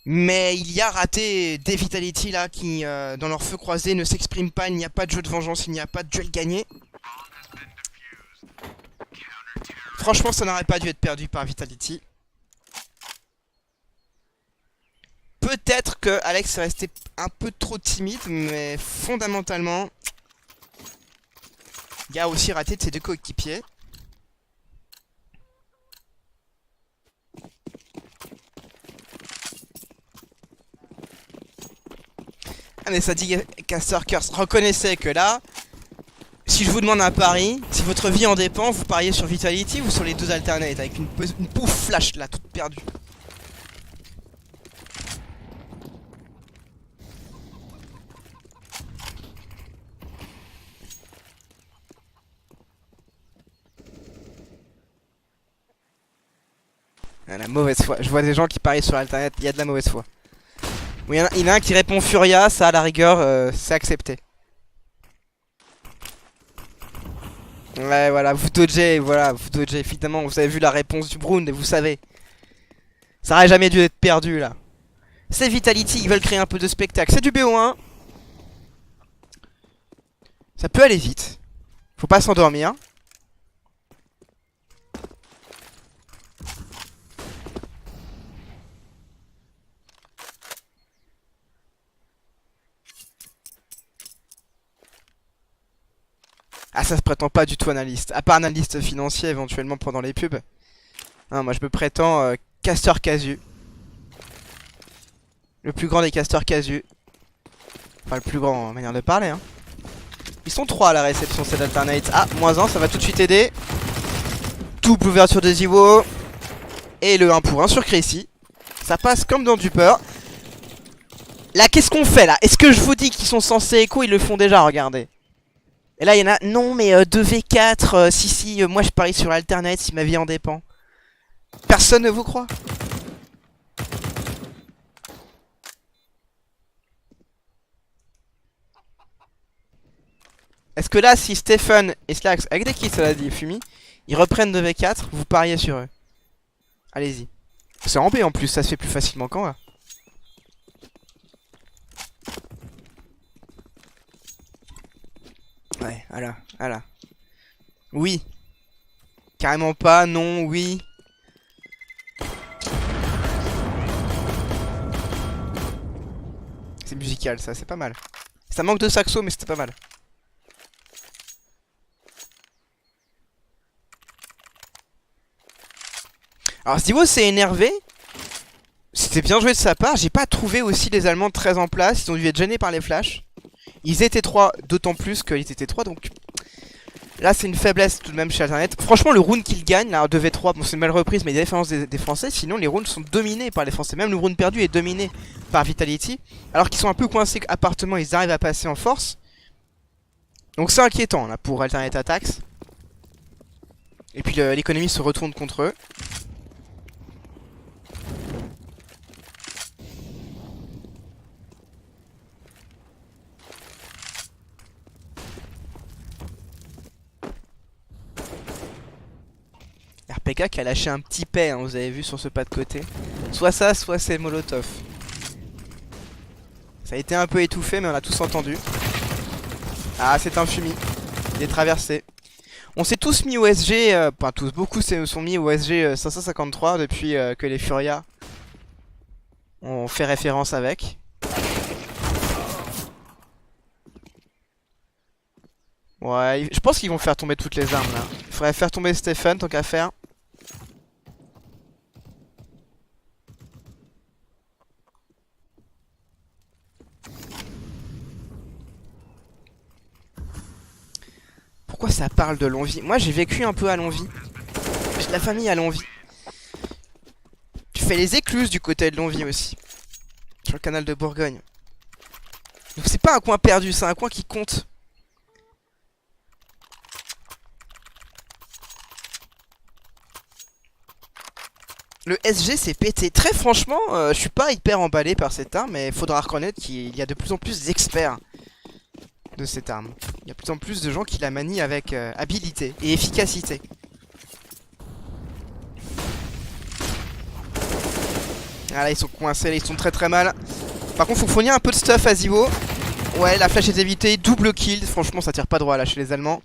Mais il y a raté des Vitality là qui, dans leur feu croisé, ne s'expriment pas. Il n'y a pas de jeu de vengeance, il n'y a pas de duel gagné. Franchement, ça n'aurait pas dû être perdu par Vitality. Peut-être que Alex est resté un peu trop timide, mais fondamentalement, il a aussi raté de ses 2 coéquipiers. mais ça dit Caster Curse. Reconnaissez que là, si je vous demande un pari, si votre vie en dépend, vous pariez sur Vitality ou sur les deux alternates avec une pouf flash là, toute perdue. Ah, la mauvaise foi. Je vois des gens qui parient sur Alternate, il y a de la mauvaise foi. Oui, il y en a un qui répond Furia, ça à la rigueur, c'est accepté. Ouais, voilà, vous dodgez, évidemment, vous avez vu la réponse du Brown et vous savez. Ça aurait jamais dû être perdu là. C'est Vitality, ils veulent créer un peu de spectacle. C'est du BO1. Ça peut aller vite. Faut pas s'endormir. Ah, ça se prétend pas du tout analyste. À part analyste financier éventuellement pendant les pubs. Non, moi je me prétends caster casu. Le plus grand des casters casu. Enfin, le plus grand en manière de parler, hein. Ils sont 3 à la réception, cette alternate. Ah, -1, ça va tout de suite aider. Double ouverture des Iwo. Et le 1 pour 1 sur Crécy. Ça passe comme dans du peur. Là, qu'est-ce qu'on fait là? Est-ce que je vous dis qu'ils sont censés écho? Ils le font déjà, regardez. Et là, il y en a. Non, mais 2v4. Si, moi je parie sur l'alternate si ma vie en dépend. Personne ne vous croit? Est-ce que là, si Stephen et Slax, avec des kills, cela dit, Fumi, ils reprennent 2v4, vous pariez sur eux? Allez-y. C'est en B en plus, ça se fait plus facilement qu'en A. Ouais, voilà. Oui. Carrément pas, non, oui. C'est musical ça, c'est pas mal. Ça manque de saxo, mais c'était pas mal. Alors Stivo s'est énervé. C'était bien joué de sa part. J'ai pas trouvé aussi les Allemands très en place. Ils ont dû être gênés par les flashs. Ils étaient 3, d'autant plus qu'ils étaient 3, donc... Là c'est une faiblesse tout de même chez Alternate. Franchement le round qu'il gagne, là 2v3, bon c'est une belle reprise mais il y a la défense des Français. Sinon les rounds sont dominés par les Français. Même le round perdu est dominé par Vitality. Alors qu'ils sont un peu coincés appartement, ils arrivent à passer en force. Donc c'est inquiétant là pour Alternate Attacks. Et puis l'économie se retourne contre eux. RPK qui a lâché un petit paix, hein, vous avez vu sur ce pas de côté. Soit ça, soit c'est Molotov. Ça a été un peu étouffé, mais on a tous entendu. Ah, c'est un Fumi. Il est traversé. On s'est tous mis au SG, enfin tous, beaucoup se sont mis au SG 553 depuis que les Furia ont fait référence avec. Ouais, je pense qu'ils vont faire tomber toutes les armes là. Il faudrait faire tomber Stephen tant qu'à faire. Pourquoi ça parle de Longwy? Moi j'ai vécu un peu à Longwy. J'ai de la famille à Longwy. Tu fais les écluses du côté de Longwy aussi. Sur le canal de Bourgogne. Donc c'est pas un coin perdu, c'est un coin qui compte. Le SG s'est pété. Très franchement, je suis pas hyper emballé par cette arme, mais il faudra reconnaître qu'il y a de plus en plus d'experts de cette arme. Il y a de plus en plus de gens qui la manient avec habilité et efficacité. Ah là, ils sont coincés, là, ils sont très mal. Par contre, faut fournir un peu de stuff à Zivo. Ouais, la flash est évitée, double kill. Franchement, ça tire pas droit là chez les Allemands.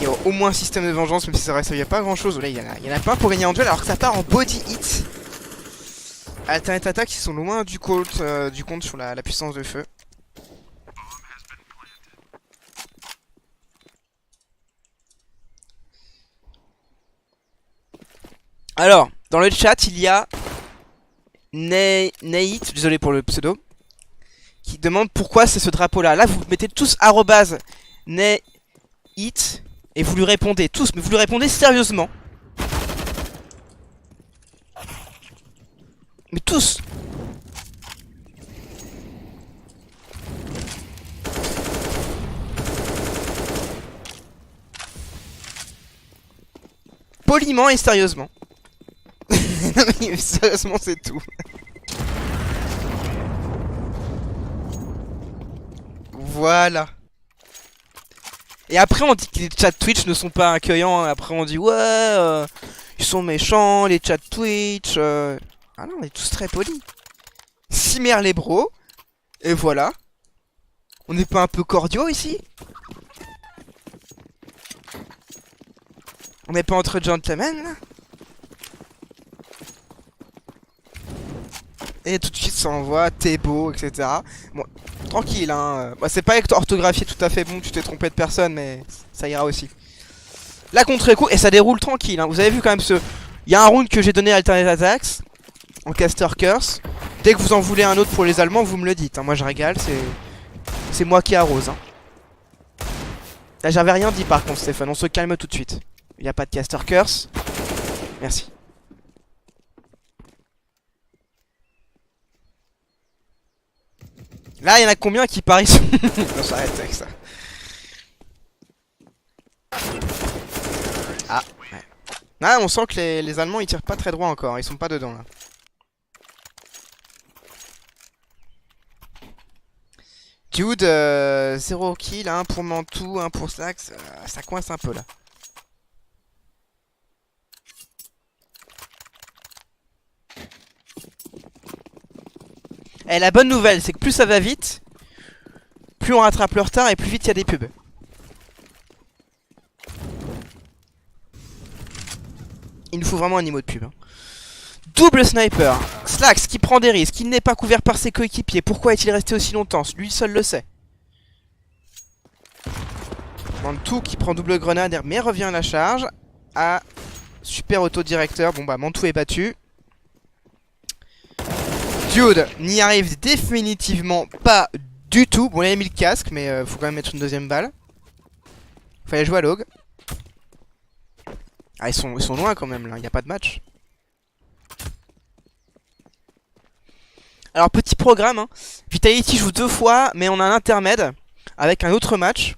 Il y a au moins un système de vengeance, même si ça ne pas grand chose. Là, il y en a pas pour gagner en duel alors que ça part en body hit. Alternate Attack, ils sont loin du compte sur la puissance de feu. Alors, dans le chat, il y a Nate, désolé pour le pseudo, qui demande pourquoi c'est ce drapeau-là. Là, vous mettez tous arrobase net it et vous lui répondez tous, mais vous lui répondez sérieusement. Mais tous. Poliment et sérieusement. Non mais sérieusement c'est tout. Voilà. Et après on dit que les chats Twitch ne sont pas accueillants. Après on dit ouais ils sont méchants les chats Twitch. Ah non on est tous très polis. Cimer les bros. Et voilà. On n'est pas un peu cordiaux ici? On n'est pas entre gentlemen là? Et tout de suite ça envoie, t'es beau, etc. Bon, tranquille hein. Bah, c'est pas orthographié tout à fait bon, tu t'es trompé de personne, mais ça ira aussi. Là contre-coup, et ça déroule tranquille hein. Vous avez vu quand même ce... Il y a un round que j'ai donné à Alternate Attacks, en caster curse. Dès que vous en voulez un autre pour les Allemands, vous me le dites hein. Moi je régale, c'est moi qui arrose hein. Là j'avais rien dit par contre Stéphane, on se calme tout de suite. Il n'y a pas de caster curse. Merci. Là, il y en a combien qui parient sur... Non, j'arrête avec ça. Ah, ouais. Là, on sent que les Allemands, ils tirent pas très droit encore. Ils sont pas dedans, là. Dude, 0 kill, 1 pour Mantou, 1 pour Slax. Ça coince un peu, là. Et la bonne nouvelle, c'est que plus ça va vite, plus on rattrape le retard et plus vite il y a des pubs. Il nous faut vraiment un niveau de pub. Hein. Double sniper. Slax qui prend des risques, il n'est pas couvert par ses coéquipiers. Pourquoi est-il resté aussi longtemps? Lui seul le sait. Mantou qui prend double grenade mais revient à la charge. Ah, super autodirecteur. Bon bah Mantou est battu. Dude n'y arrive définitivement pas du tout. Bon, il a mis le casque, mais faut quand même mettre une deuxième balle. Fallait jouer à Log. Ah, ils sont loin quand même là, il n'y a pas de match. Alors, petit programme. Hein. Vitality joue 2 fois, mais on a un intermède avec un autre match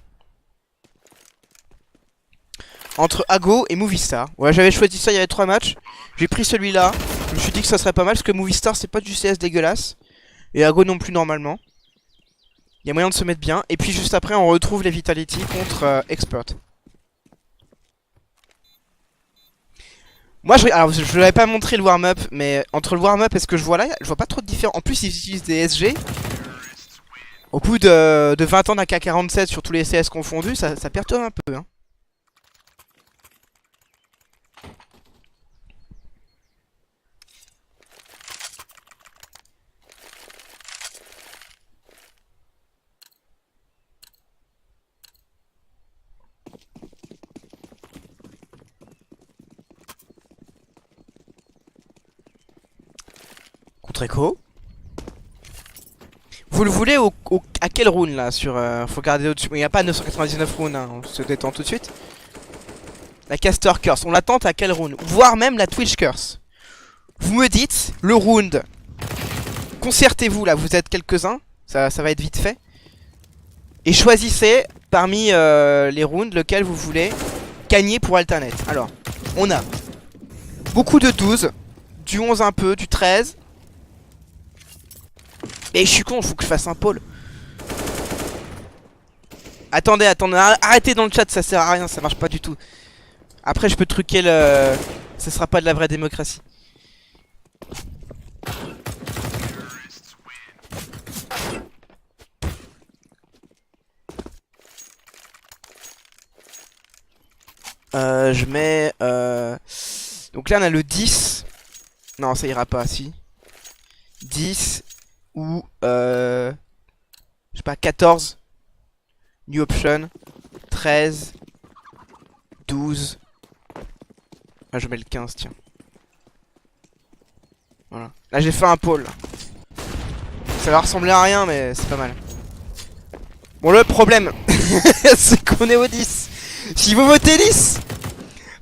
entre Ago et Movistar. Ouais, j'avais choisi ça, il y avait 3 matchs. J'ai pris celui-là. Je me suis dit que ça serait pas mal parce que Movistar c'est pas du CS dégueulasse. Et Ago non plus normalement. Il y a moyen de se mettre bien. Et puis juste après on retrouve les Vitality contre Expert. Moi alors je l'avais pas montré le warm-up. Mais entre le warm-up et ce que je vois là, je vois pas trop de différence. En plus ils utilisent des SG. Au bout de 20 ans d'AK-47 sur tous les CS confondus, ça perturbe un peu hein. Contre Echo. Vous le voulez à quel round là sur faut garder au-dessus. Il n'y a pas 999 rounds, hein, on se détend tout de suite. La caster curse, on la tente à quel round? Voire même la Twitch curse. Vous me dites le round. Concertez-vous là, vous êtes quelques-uns, ça va être vite fait. Et choisissez parmi les rounds lequel vous voulez gagner pour Alternate. Alors, on a beaucoup de 12, du 11 un peu, du 13. Et je suis con, faut que je fasse un pôle. Attendez, arrêtez dans le chat, ça sert à rien, ça marche pas du tout. Après je peux truquer le... Ce sera pas de la vraie démocratie. Je mets... Donc là on a le 10. Non ça ira pas, si. 10 ou... je sais pas, 14. New option. 13. 12. Ah je mets le 15 tiens. Voilà. Là j'ai fait un pôle. Ça va ressembler à rien, mais c'est pas mal. Bon, le problème, c'est qu'on est au 10. Si vous votez 10,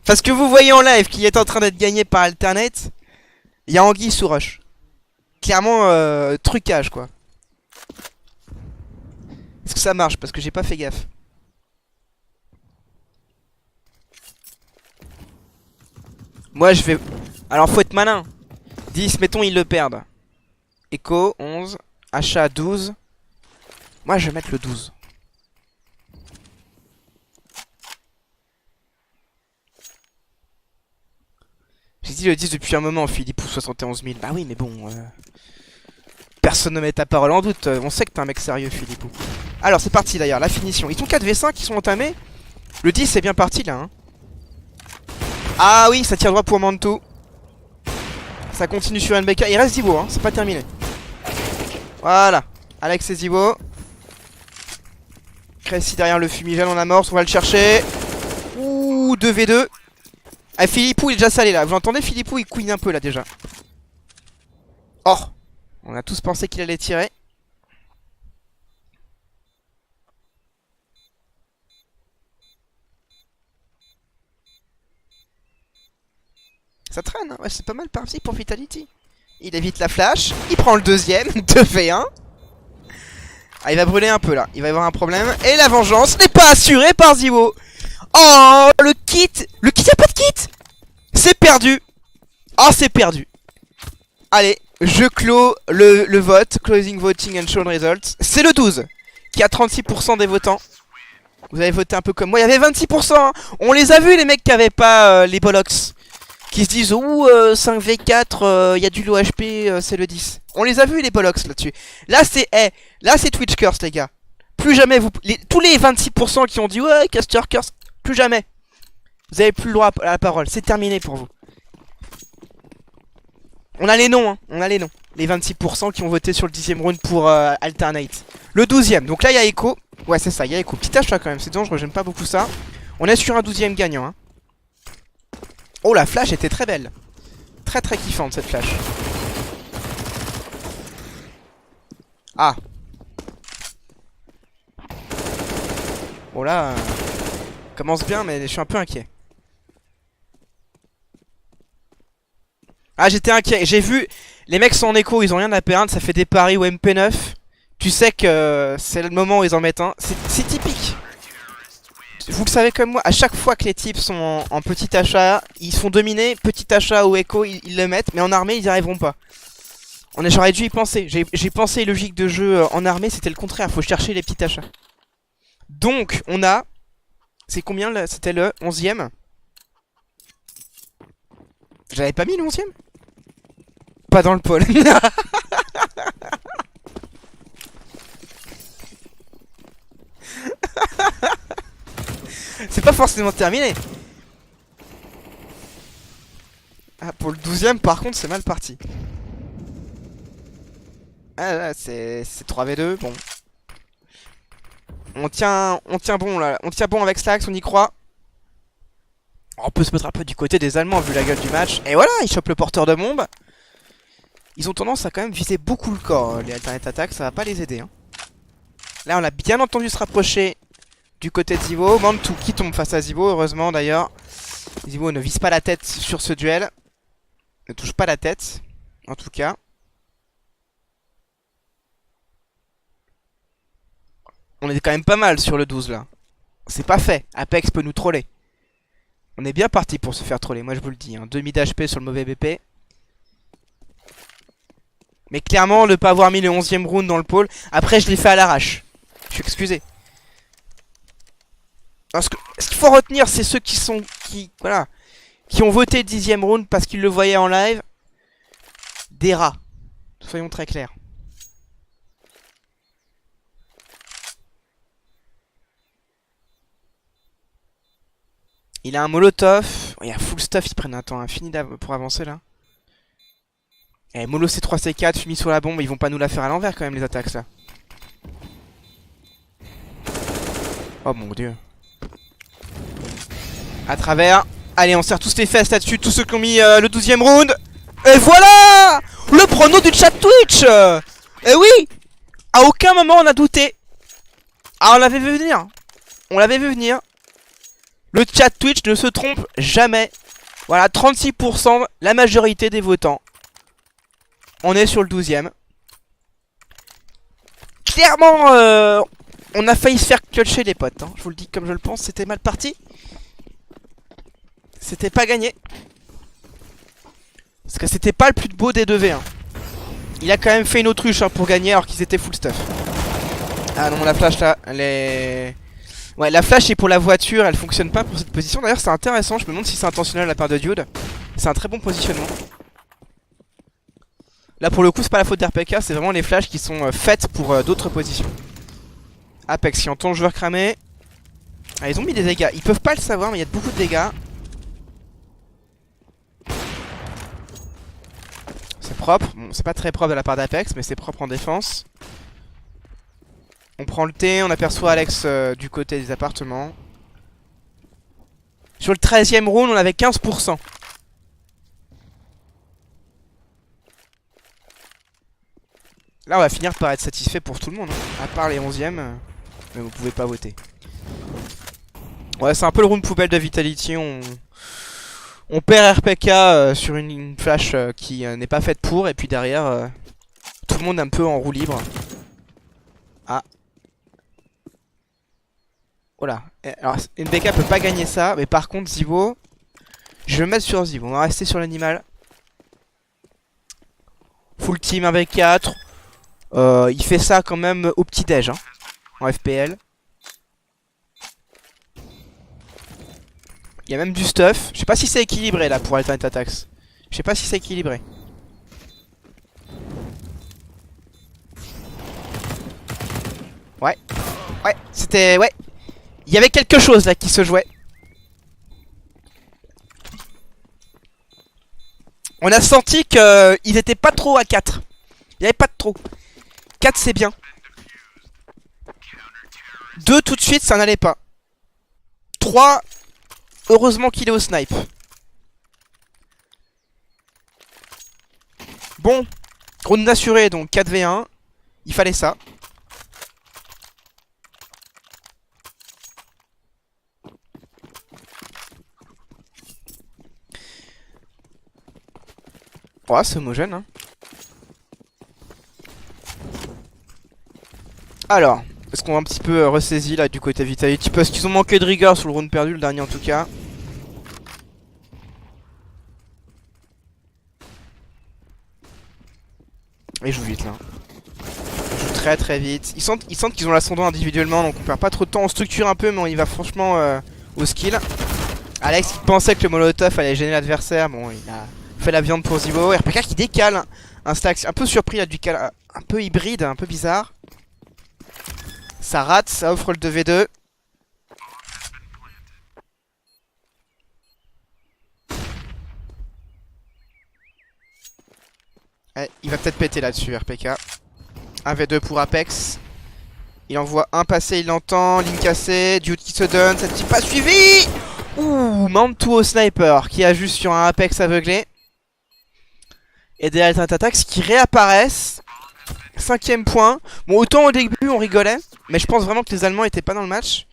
parce que vous voyez en live qu'il est en train d'être gagné par Alternate, il y a Anguille sous rush. Clairement, trucage, quoi. Est-ce que ça marche? Parce que j'ai pas fait gaffe. Moi, je vais... Alors, faut être malin. 10, mettons, ils le perdent. Echo, 11. Achat, 12. Moi, je vais mettre le 12. J'ai dit le 10 depuis un moment, Philippe, ou 71 000. Bah oui, mais bon... Personne ne met ta parole en doute. On sait que t'es un mec sérieux, Philippe. Alors, c'est parti, d'ailleurs. La finition. Ils sont 4v5, ils sont entamés. Le 10 est bien parti, là. Hein. Ah oui, ça tire droit pour Manto. Ça continue sur NBK. Il reste Zibo, hein. C'est pas terminé. Voilà. Alex et Zibo. Cressy derrière le fumigène en amorce. On va le chercher. Ouh, 2v2. Ah, Philippou, il est déjà salé, là. Vous entendez, Philippou, il couine un peu, là, déjà. Oh. On a tous pensé qu'il allait tirer. Ça traîne, hein. Ouais, c'est pas mal parti pour Vitality. Il évite la flash, il prend le deuxième, 2v1. Ah, il va brûler un peu là, il va y avoir un problème. Et la vengeance n'est pas assurée par Zibo. Oh, le kit, y'a pas de kit. C'est perdu. Oh, c'est perdu. Allez, je clôt le vote. Closing voting and shown results. C'est le 12 qui a 36% des votants. Vous avez voté un peu comme moi, il y avait 26%. Hein. On les a vus, les mecs qui avaient pas les bollocks. Qui se disent, ouh, 5v4, y a du low HP, c'est le 10. On les a vus, les bollocks, là-dessus. Là, c'est là, c'est Twitch Curse, les gars. Plus jamais, tous les 26% qui ont dit, ouais, Caster Curse, plus jamais. Vous avez plus le droit à la parole. C'est terminé pour vous. On a les noms, hein. On a les noms. Les 26% qui ont voté sur le 10ème round pour Alternate. Le 12ème. Donc là, il y a Echo. Ouais, c'est ça, il y a Echo. Petit achat quand même. C'est dangereux, j'aime pas beaucoup ça. On est sur un 12ème gagnant, hein. Oh, la flash était très belle. Très très kiffante cette flash. Ah. Oh là. Commence bien, mais je suis un peu inquiet. Ah, j'étais inquiet. J'ai vu. Les mecs sont en écho, ils ont rien à perdre. Ça fait des paris au MP9. Tu sais que c'est le moment où ils en mettent un. C'est typique. Vous le savez comme moi, à chaque fois que les types sont en petit achat, ils se font dominer, petit achat ou écho, ils le mettent, mais en armée, ils n'y arriveront pas. J'aurais dû y penser. J'ai pensé logique de jeu en armée, c'était le contraire, faut chercher les petits achats. Donc, on a... C'est combien là? C'était le 11ème. J'avais pas mis le 11ème? Pas dans le pôle. C'est pas forcément terminé. Ah, pour le 12ème, par contre, c'est mal parti. Ah là, c'est 3v2, bon. On tient bon là. On tient bon avec Slax, on y croit. On peut se mettre un peu du côté des Allemands vu la gueule du match. Et voilà, ils chopent le porteur de bombe. Ils ont tendance à quand même viser beaucoup le corps, les Alternate Attack, ça va pas les aider. Hein. Là, on a bien entendu se rapprocher du côté de Zibo. Mantou qui tombe face à Zibo, heureusement d'ailleurs. Zibo ne vise pas la tête sur ce duel. Ne touche pas la tête, en tout cas. On est quand même pas mal sur le 12 là. C'est pas fait, Apex peut nous troller. On est bien parti pour se faire troller, moi je vous le dis. Hein. 2000 d'HP sur le mauvais BP. Mais clairement, ne pas avoir mis le 11ème round dans le pôle. Après, je l'ai fait à l'arrache. Je suis excusé. Ce qu'il faut retenir, c'est ceux qui ont voté le 10ème round parce qu'ils le voyaient en live. Des rats. Soyons très clairs. Il a un molotov. Il y a full stuff, ils prennent un temps infini pour avancer là. Eh, Molo C3, C4, fumé sur la bombe, ils vont pas nous la faire à l'envers quand même les attaques là. Oh mon dieu. À travers. Allez, on serre tous les fesses là-dessus, tous ceux qui ont mis le 12ème round. Et voilà le prono du chat Twitch. Eh oui! À aucun moment on a douté. Ah, on l'avait vu venir. On l'avait vu venir. Le chat Twitch ne se trompe jamais. Voilà, 36%, la majorité des votants. On est sur le 12ème. Clairement, on a failli se faire clutcher les potes. Hein. Je vous le dis comme je le pense, c'était mal parti. C'était pas gagné. Parce que c'était pas le plus beau des 2v1. Il a quand même fait une autruche hein, pour gagner alors qu'ils étaient full stuff. Ah non, la flash là, elle est... Ouais, la flash est pour la voiture, elle fonctionne pas pour cette position. D'ailleurs, c'est intéressant, je me demande si c'est intentionnel de la part de Dude. C'est un très bon positionnement. Là, pour le coup, c'est pas la faute d'RPK, c'est vraiment les flashs qui sont faites pour d'autres positions. Apex qui entend le joueur cramé. Ah, ils ont mis des dégâts. Ils peuvent pas le savoir, mais il y a beaucoup de dégâts. C'est propre. Bon, c'est pas très propre de la part d'Apex, mais c'est propre en défense. On prend le T, on aperçoit Alex du côté des appartements. Sur le 13ème round, on avait 15%. Là, on va finir par être satisfait pour tout le monde. Hein. À part les 11ème, mais vous pouvez pas voter. Ouais, c'est un peu le round poubelle de Vitality. On perd RPK sur une flash qui n'est pas faite pour. Et puis derrière, tout le monde un peu en roue libre. Ah. Voilà. Alors, NBK peut pas gagner ça. Mais par contre, Zivo, je vais me mettre sur Zivo. On va rester sur l'animal. Full team avec 4. Il fait ça quand même au petit-déj. Hein, en FPL. Il y a même du stuff. Je sais pas si c'est équilibré là pour Alternate Attacks. Je sais pas si c'est équilibré. Ouais. Ouais, c'était... Ouais. Il y avait quelque chose là qui se jouait. On a senti qu'ils étaient pas trop à 4. Il y avait pas de trop. 4 c'est bien. 2 tout de suite ça n'allait pas. 3... Heureusement qu'il est au snipe. Bon, round assuré donc 4v1. Il fallait ça. Ouais, c'est homogène. Hein. Alors, est-ce qu'on va un petit peu ressaisi là du côté Vitality? Parce qu'ils ont manqué de rigueur sur le round perdu, le dernier en tout cas. Ils jouent vite là. Ils jouent très très vite. Ils sentent qu'ils ont l'ascendant individuellement, donc on perd pas trop de temps. On structure un peu, mais on y va franchement au skill. Alex qui pensait que le molotov allait gêner l'adversaire. Bon, il a fait la viande pour Zivo. RPK qui décale. Un stack un peu surpris là, du cal un peu hybride, un peu bizarre. Ça rate, ça offre le 2v2. Ouais, il va peut-être péter là-dessus, RPK. 1v2 pour Apex. Il envoie un passé, il l'entend. Ligne cassée, Dude qui se donne, ça ne s'est pas suivi. Ouh, Mantou au sniper qui a juste sur un Apex aveuglé. Et des Alternate Attacks qui réapparaissent. 5ème point. Bon, autant au début on rigolait, mais je pense vraiment que les Allemands étaient pas dans le match.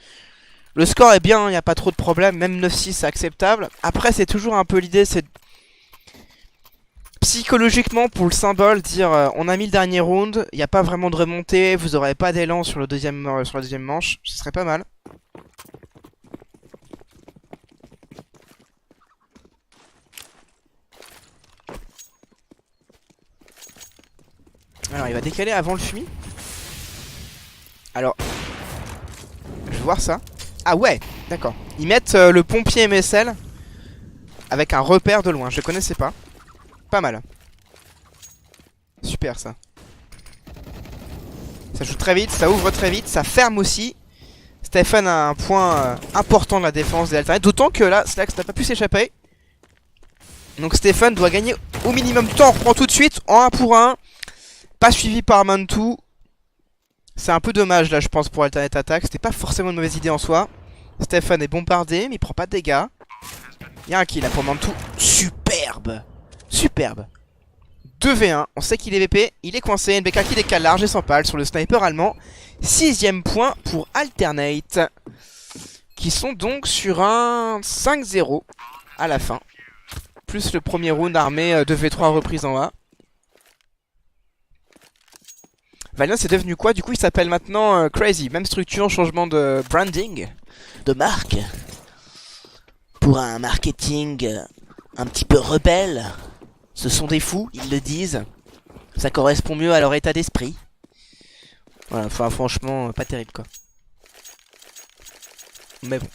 Le score est bien, il n'y a pas trop de problème. Même 9-6 c'est acceptable. Après c'est toujours un peu l'idée, c'est psychologiquement pour le symbole dire on a mis le dernier round, il n'y a pas vraiment de remontée, vous aurez pas d'élan sur la deuxième manche, ce serait pas mal. Alors il va décaler avant le fumier. Alors je vais voir ça. Ah ouais, d'accord. Ils mettent le pompier MSL avec un repère de loin, je connaissais pas. Pas mal. Super ça. Ça joue très vite, ça ouvre très vite, ça ferme aussi. Stéphane a un point important de la défense des Alternate. D'autant que là, Slax n'a pas pu s'échapper. Donc Stéphane doit gagner au minimum du temps. On reprend tout de suite en 1 pour 1. Pas suivi par Mantou. C'est un peu dommage là je pense pour Alternate Attack. C'était pas forcément une mauvaise idée en soi. Stéphane est bombardé mais il prend pas de dégâts. Il y a un kill là pour Mantou. Superbe. Superbe. 2v1, on sait qu'il est VP, il est coincé, NBK qui décale large et s'empale sur le sniper allemand. 6ème point pour Alternate, qui sont donc sur un 5-0 à la fin. Plus le premier round armé 2v3 reprise en A. Valiant c'est devenu quoi? Du coup il s'appelle maintenant Crazy, même structure, changement de branding, de marque. Pour un marketing un petit peu rebelle. Ce sont des fous, ils le disent. Ça correspond mieux à leur état d'esprit. Voilà, enfin franchement, pas terrible quoi. Mais bon.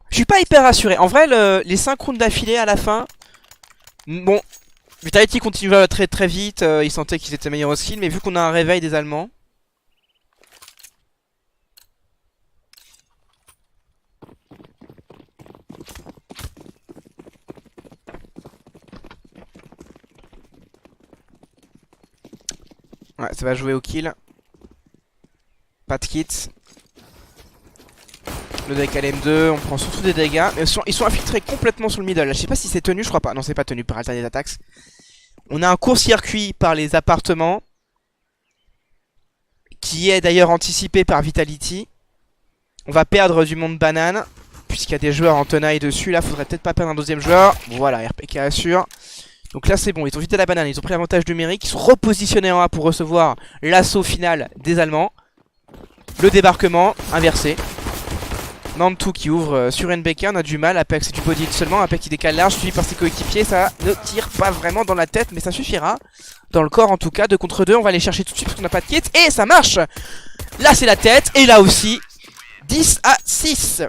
Je suis pas hyper rassuré. En vrai, les 5 rounds d'affilée à la fin... Bon, Vitality continue très très vite. Ils sentaient qu'ils étaient meilleurs au skill. Mais vu qu'on a un réveil des Allemands... Ouais, ça va jouer au kill. Pas de kit. Le deck LM2, on prend surtout des dégâts. Mais ils sont infiltrés complètement sur le middle. Je sais pas si c'est tenu, je crois pas. Non, c'est pas tenu par Alternate Attacks. On a un court-circuit par les appartements. Qui est d'ailleurs anticipé par Vitality. On va perdre du monde banane. Puisqu'il y a des joueurs en tenaille dessus. Là, faudrait peut-être pas perdre un deuxième joueur. Voilà, RPK assure. Donc là, c'est bon. Ils ont évité la banane. Ils ont pris l'avantage numérique. Ils sont repositionnés en A pour recevoir l'assaut final des Allemands. Le débarquement inversé. Nantou qui ouvre sur NBK, on a du mal, Apex c'est du body seulement, Apex qui décale large, suivi par ses coéquipiers, ça ne tire pas vraiment dans la tête, mais ça suffira. Dans le corps en tout cas, 2 contre 2, on va aller chercher tout de suite parce qu'on n'a pas de kit, et ça marche. Là c'est la tête, et là aussi, 10-6.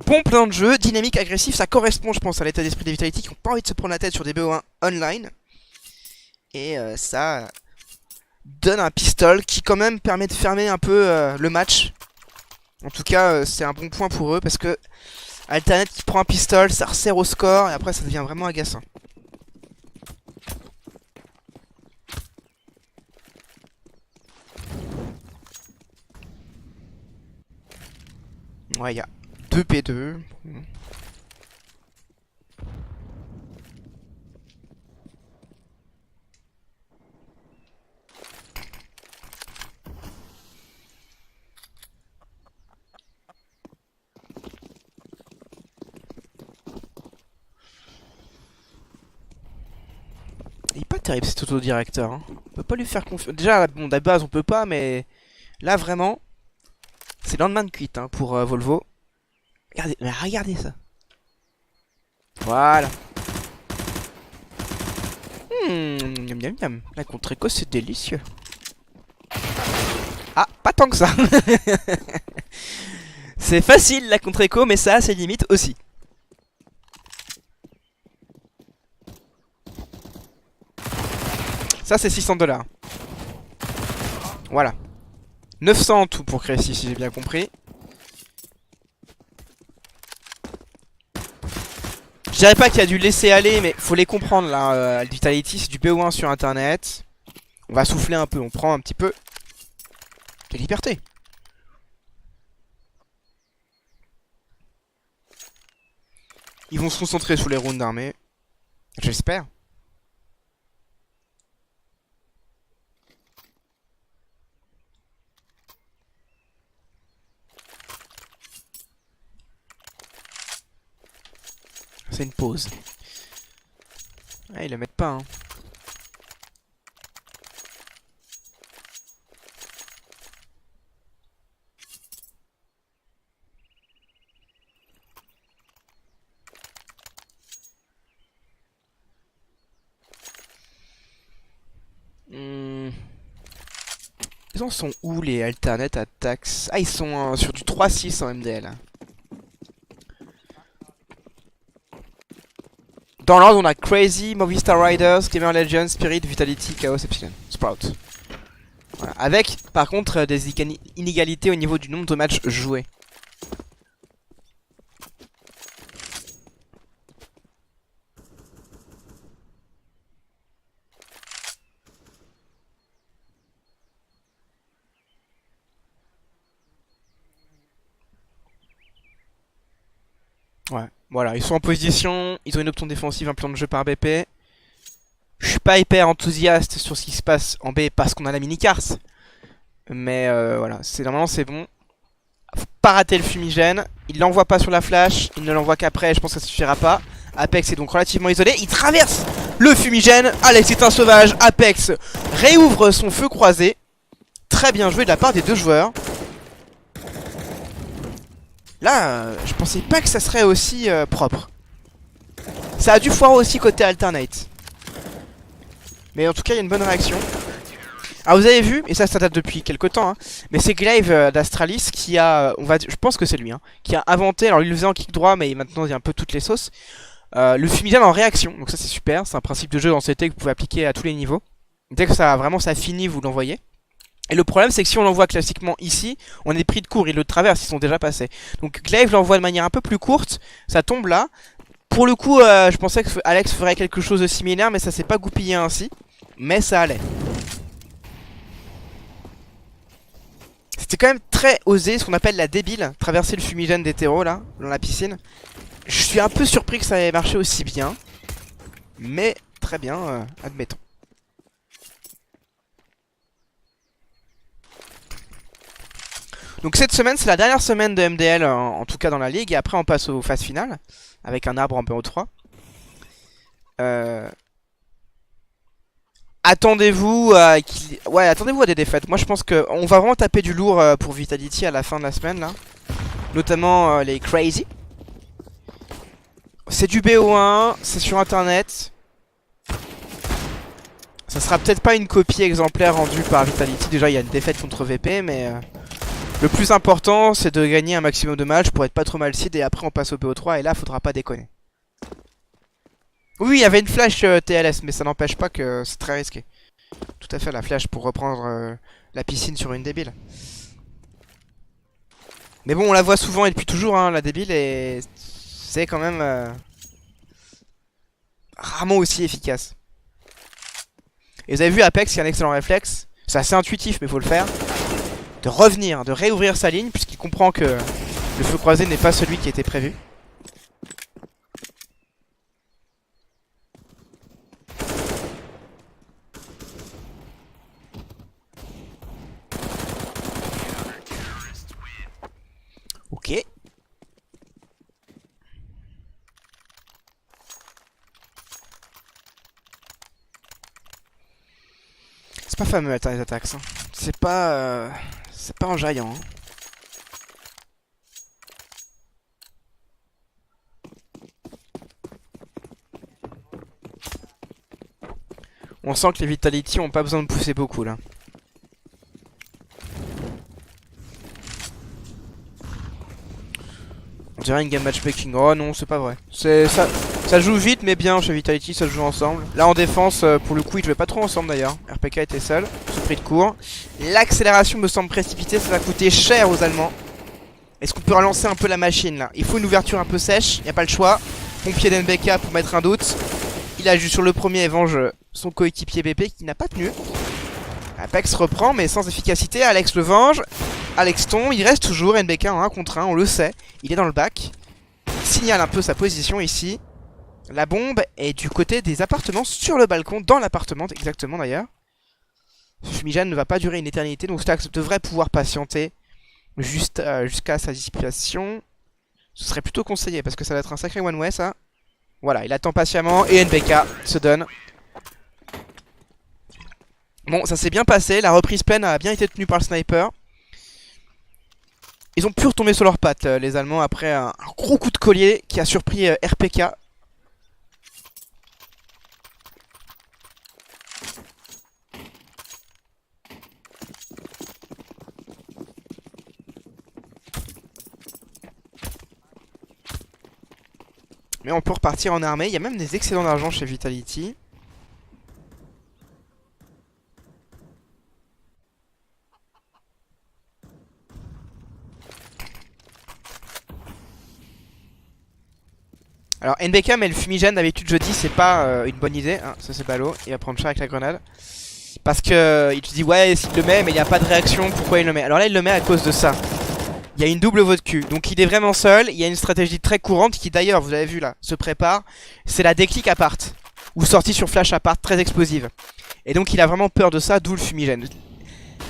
Bon plan de jeu, dynamique, agressif, ça correspond je pense à l'état d'esprit des Vitality qui n'ont pas envie de se prendre la tête sur des BO1 online. Et ça donne un pistol qui quand même permet de fermer un peu le match. En tout cas, c'est un bon point pour eux parce que Alternate qui prend un pistol, ça resserre au score et après ça devient vraiment agaçant. Ouais, il y a 2 P2. Il est pas terrible cet autodirecteur. Hein. On peut pas lui faire confiance. Déjà, bon, de base on peut pas, mais là vraiment, c'est lendemain de cuite hein, pour Volvo. Regardez, mais regardez ça. Voilà. Miam miam miam. La contre-écho c'est délicieux. Ah, pas tant que ça. C'est facile la contre-écho, mais ça a ses limites aussi. Ça c'est 600$. Voilà. 900 en tout pour Crécy si j'ai bien compris. Je dirais pas qu'il y a du laisser aller, mais faut les comprendre là. Vitality c'est du BO1 sur internet. On va souffler un peu, on prend un petit peu de liberté. Ils vont se concentrer sur les rounds d'armée. J'espère. C'est une pause. Ah, ils le mettent pas, hein. Ils en sont où les Alternate Attacks? Ah, ils sont sur du 3-6 en MDL. Dans l'ordre, on a Crazy, Movistar Riders, Gamer Legends, Spirit, Vitality, Chaos, Epsilon, Sprout. Voilà. Avec, par contre, des inégalités au niveau du nombre de matchs joués. Ouais, voilà, ils sont en position, ils ont une option défensive, un plan de jeu par BP. Je suis pas hyper enthousiaste sur ce qui se passe en B parce qu'on a la mini-cars. Mais voilà, normalement c'est bon. Faut pas rater le fumigène. Il l'envoie pas sur la flash, il ne l'envoie qu'après, je pense que ça suffira pas. Apex est donc relativement isolé, il traverse le fumigène. Alex est un sauvage, Apex réouvre son feu croisé. Très bien joué de la part des deux joueurs. Là, je pensais pas que ça serait aussi propre. Ça a dû foirer aussi côté alternate. Mais en tout cas, il y a une bonne réaction. Alors vous avez vu, et ça date depuis quelques temps, hein, mais c'est Glaive d'Astralis qui a, je pense que c'est lui, hein, qui a inventé, alors il le faisait en kick droit, mais maintenant il y a un peu toutes les sauces, le fumigène en réaction. Donc ça c'est super, c'est un principe de jeu dans CT que vous pouvez appliquer à tous les niveaux. Dès que ça finit, vous l'envoyez. Et le problème c'est que si on l'envoie classiquement ici, on est pris de court, ils le traversent, ils sont déjà passés. Donc Glaive l'envoie de manière un peu plus courte, ça tombe là. Pour le coup, je pensais que Alex ferait quelque chose de similaire, mais ça s'est pas goupillé ainsi. Mais ça allait. C'était quand même très osé, ce qu'on appelle la débile, traverser le fumigène d'hétéro là, dans la piscine. Je suis un peu surpris que ça ait marché aussi bien. Mais très bien, admettons. Donc cette semaine, c'est la dernière semaine de MDL, en tout cas dans la ligue. Et après on passe aux phases finales, avec un arbre en BO3. Attendez-vous à attendez-vous à des défaites. Moi je pense qu'on va vraiment taper du lourd pour Vitality à la fin de la semaine là. Notamment les Crazy. C'est du BO1, c'est sur internet. Ça sera peut-être pas une copie exemplaire rendue par Vitality. Déjà il y a une défaite contre VP, mais le plus important c'est de gagner un maximum de matchs pour être pas trop mal seed. Et après on passe au BO3 et là faudra pas déconner. Oui, il y avait une flash TLS, mais ça n'empêche pas que c'est très risqué. Tout à fait, la flash pour reprendre la piscine sur une débile. Mais bon, on la voit souvent et depuis toujours, hein, la débile, et c'est quand même rarement aussi efficace. Et vous avez vu Apex, qui a un excellent réflexe. C'est assez intuitif, mais il faut le faire. De revenir, de réouvrir sa ligne, puisqu'il comprend que le feu croisé n'est pas celui qui était prévu. Ok. C'est pas fameux attends les attaques, hein. C'est pas enjaillant. Hein. On sent que les Vitality ont pas besoin de pousser beaucoup là. On dirait une game matchmaking. Oh non, c'est pas vrai. Ça joue vite mais bien chez Vitality, ça se joue ensemble. Là en défense, pour le coup, ils jouaient pas trop ensemble d'ailleurs. RPK était seul, sous pris de court. L'accélération me semble précipitée, ça va coûter cher aux Allemands. Est-ce qu'on peut relancer un peu la machine là? Il faut une ouverture un peu sèche, y a pas le choix. Pompier d'NBK pour mettre un doute. Il a juste sur le premier et venge son coéquipier BP qui n'a pas tenu. Apex reprend mais sans efficacité, Alex le venge. Alex tombe, il reste toujours NBK en 1 contre 1, on le sait. Il est dans le bac. Il signale un peu sa position ici. La bombe est du côté des appartements, sur le balcon, dans l'appartement exactement d'ailleurs. Ce fumigène ne va pas durer une éternité, donc Stax devrait pouvoir patienter jusqu'à sa dissipation. Ce serait plutôt conseillé parce que ça va être un sacré one way ça. Voilà, il attend patiemment et NBK se donne. Bon, ça s'est bien passé, la reprise pleine a bien été tenue par le sniper. Ils ont pu retomber sur leurs pattes, les Allemands, après un gros coup de collier qui a surpris RPK. Mais on peut repartir en armée, il y a même des excédents d'argent chez Vitality. Alors NBK mais le fumigène d'habitude je dis c'est pas une bonne idée, hein, ça c'est ballot, il va prendre cher avec la grenade. Parce que il te dit ouais s'il le met mais il n'y a pas de réaction, pourquoi il le met? Alors là il le met à cause de ça. Il y a une double vote cul, donc il est vraiment seul, il y a une stratégie très courante qui d'ailleurs vous avez vu là, se prépare, c'est la déclic à part. ou sortie sur flash à part très explosive. Et donc il a vraiment peur de ça, d'où le fumigène.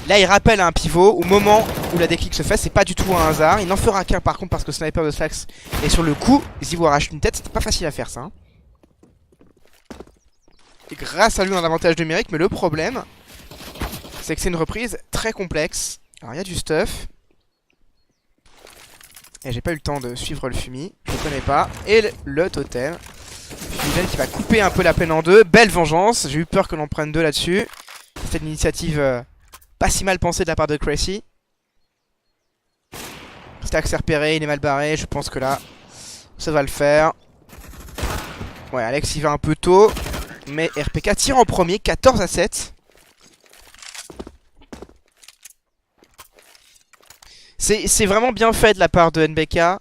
Là il rappelle à un pivot, au moment où la déclic se fait, c'est pas du tout un hasard. Il n'en fera qu'un par contre parce que le sniper de Slax est sur le coup. Zivo arrache une tête, c'était pas facile à faire ça. Hein. Et grâce à lui on a un avantage numérique, mais le problème, c'est que c'est une reprise très complexe. Alors il y a du stuff. Et j'ai pas eu le temps de suivre le fumi, je connais pas. Et le totem. Fumigène qui va couper un peu la plaine en deux. Belle vengeance, j'ai eu peur que l'on prenne deux là-dessus. C'était une initiative pas si mal pensée de la part de Crazy. Stack s'est repéré, il est mal barré, je pense que là, ça va le faire. Ouais, Alex il va un peu tôt. Mais RPK tire en premier, 14-7. C'est vraiment bien fait de la part de NBK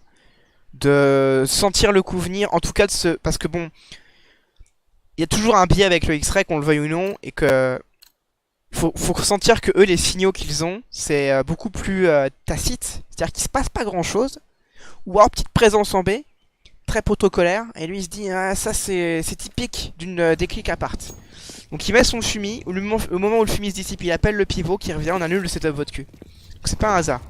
de sentir le coup venir, en tout cas de se... Parce que bon, il y a toujours un biais avec le X-Ray, qu'on le veuille ou non, et que... Faut ressentir que eux, les signaux qu'ils ont, c'est beaucoup plus tacite. C'est-à-dire qu'il se passe pas grand-chose. Ou alors petite présence en B, très protocolaire, et lui il se dit ah, ça c'est typique d'une déclic à part. Donc il met son fumi, au moment où le fumi se dissipe, il appelle le pivot qui revient, on annule le setup votre cul. Donc c'est pas un hasard.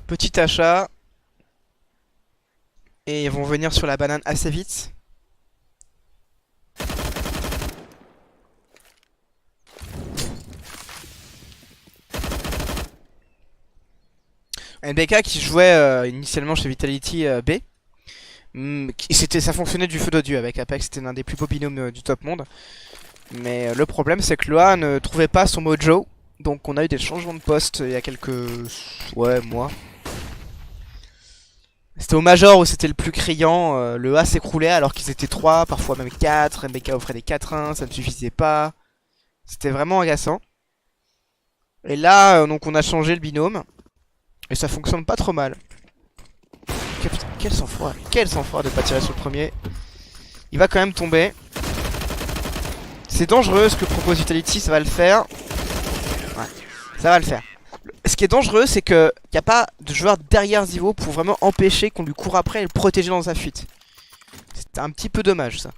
Petit achat. Et ils vont venir sur la banane assez vite. NBK qui jouait initialement chez Vitality B. Ça fonctionnait du feu de Dieu avec Apex, c'était l'un des plus beaux binômes du top monde. Mais le problème c'est que Loa ne trouvait pas son mojo. Donc on a eu des changements de poste il y a quelques mois. C'était au Major où c'était le plus criant, le A s'écroulait alors qu'ils étaient 3, parfois même 4, MBK offrait des 4-1, ça ne suffisait pas. C'était vraiment agaçant. Et là, donc on a changé le binôme. Et ça fonctionne pas trop mal. Quel sang-froid de pas tirer sur le premier. Il va quand même tomber. C'est dangereux ce que propose Vitality, ça va le faire. Ouais, ça va le faire. Ce qui est dangereux, c'est qu'il n'y a pas de joueur derrière Zivo pour vraiment empêcher qu'on lui court après et le protéger dans sa fuite. C'est un petit peu dommage ça.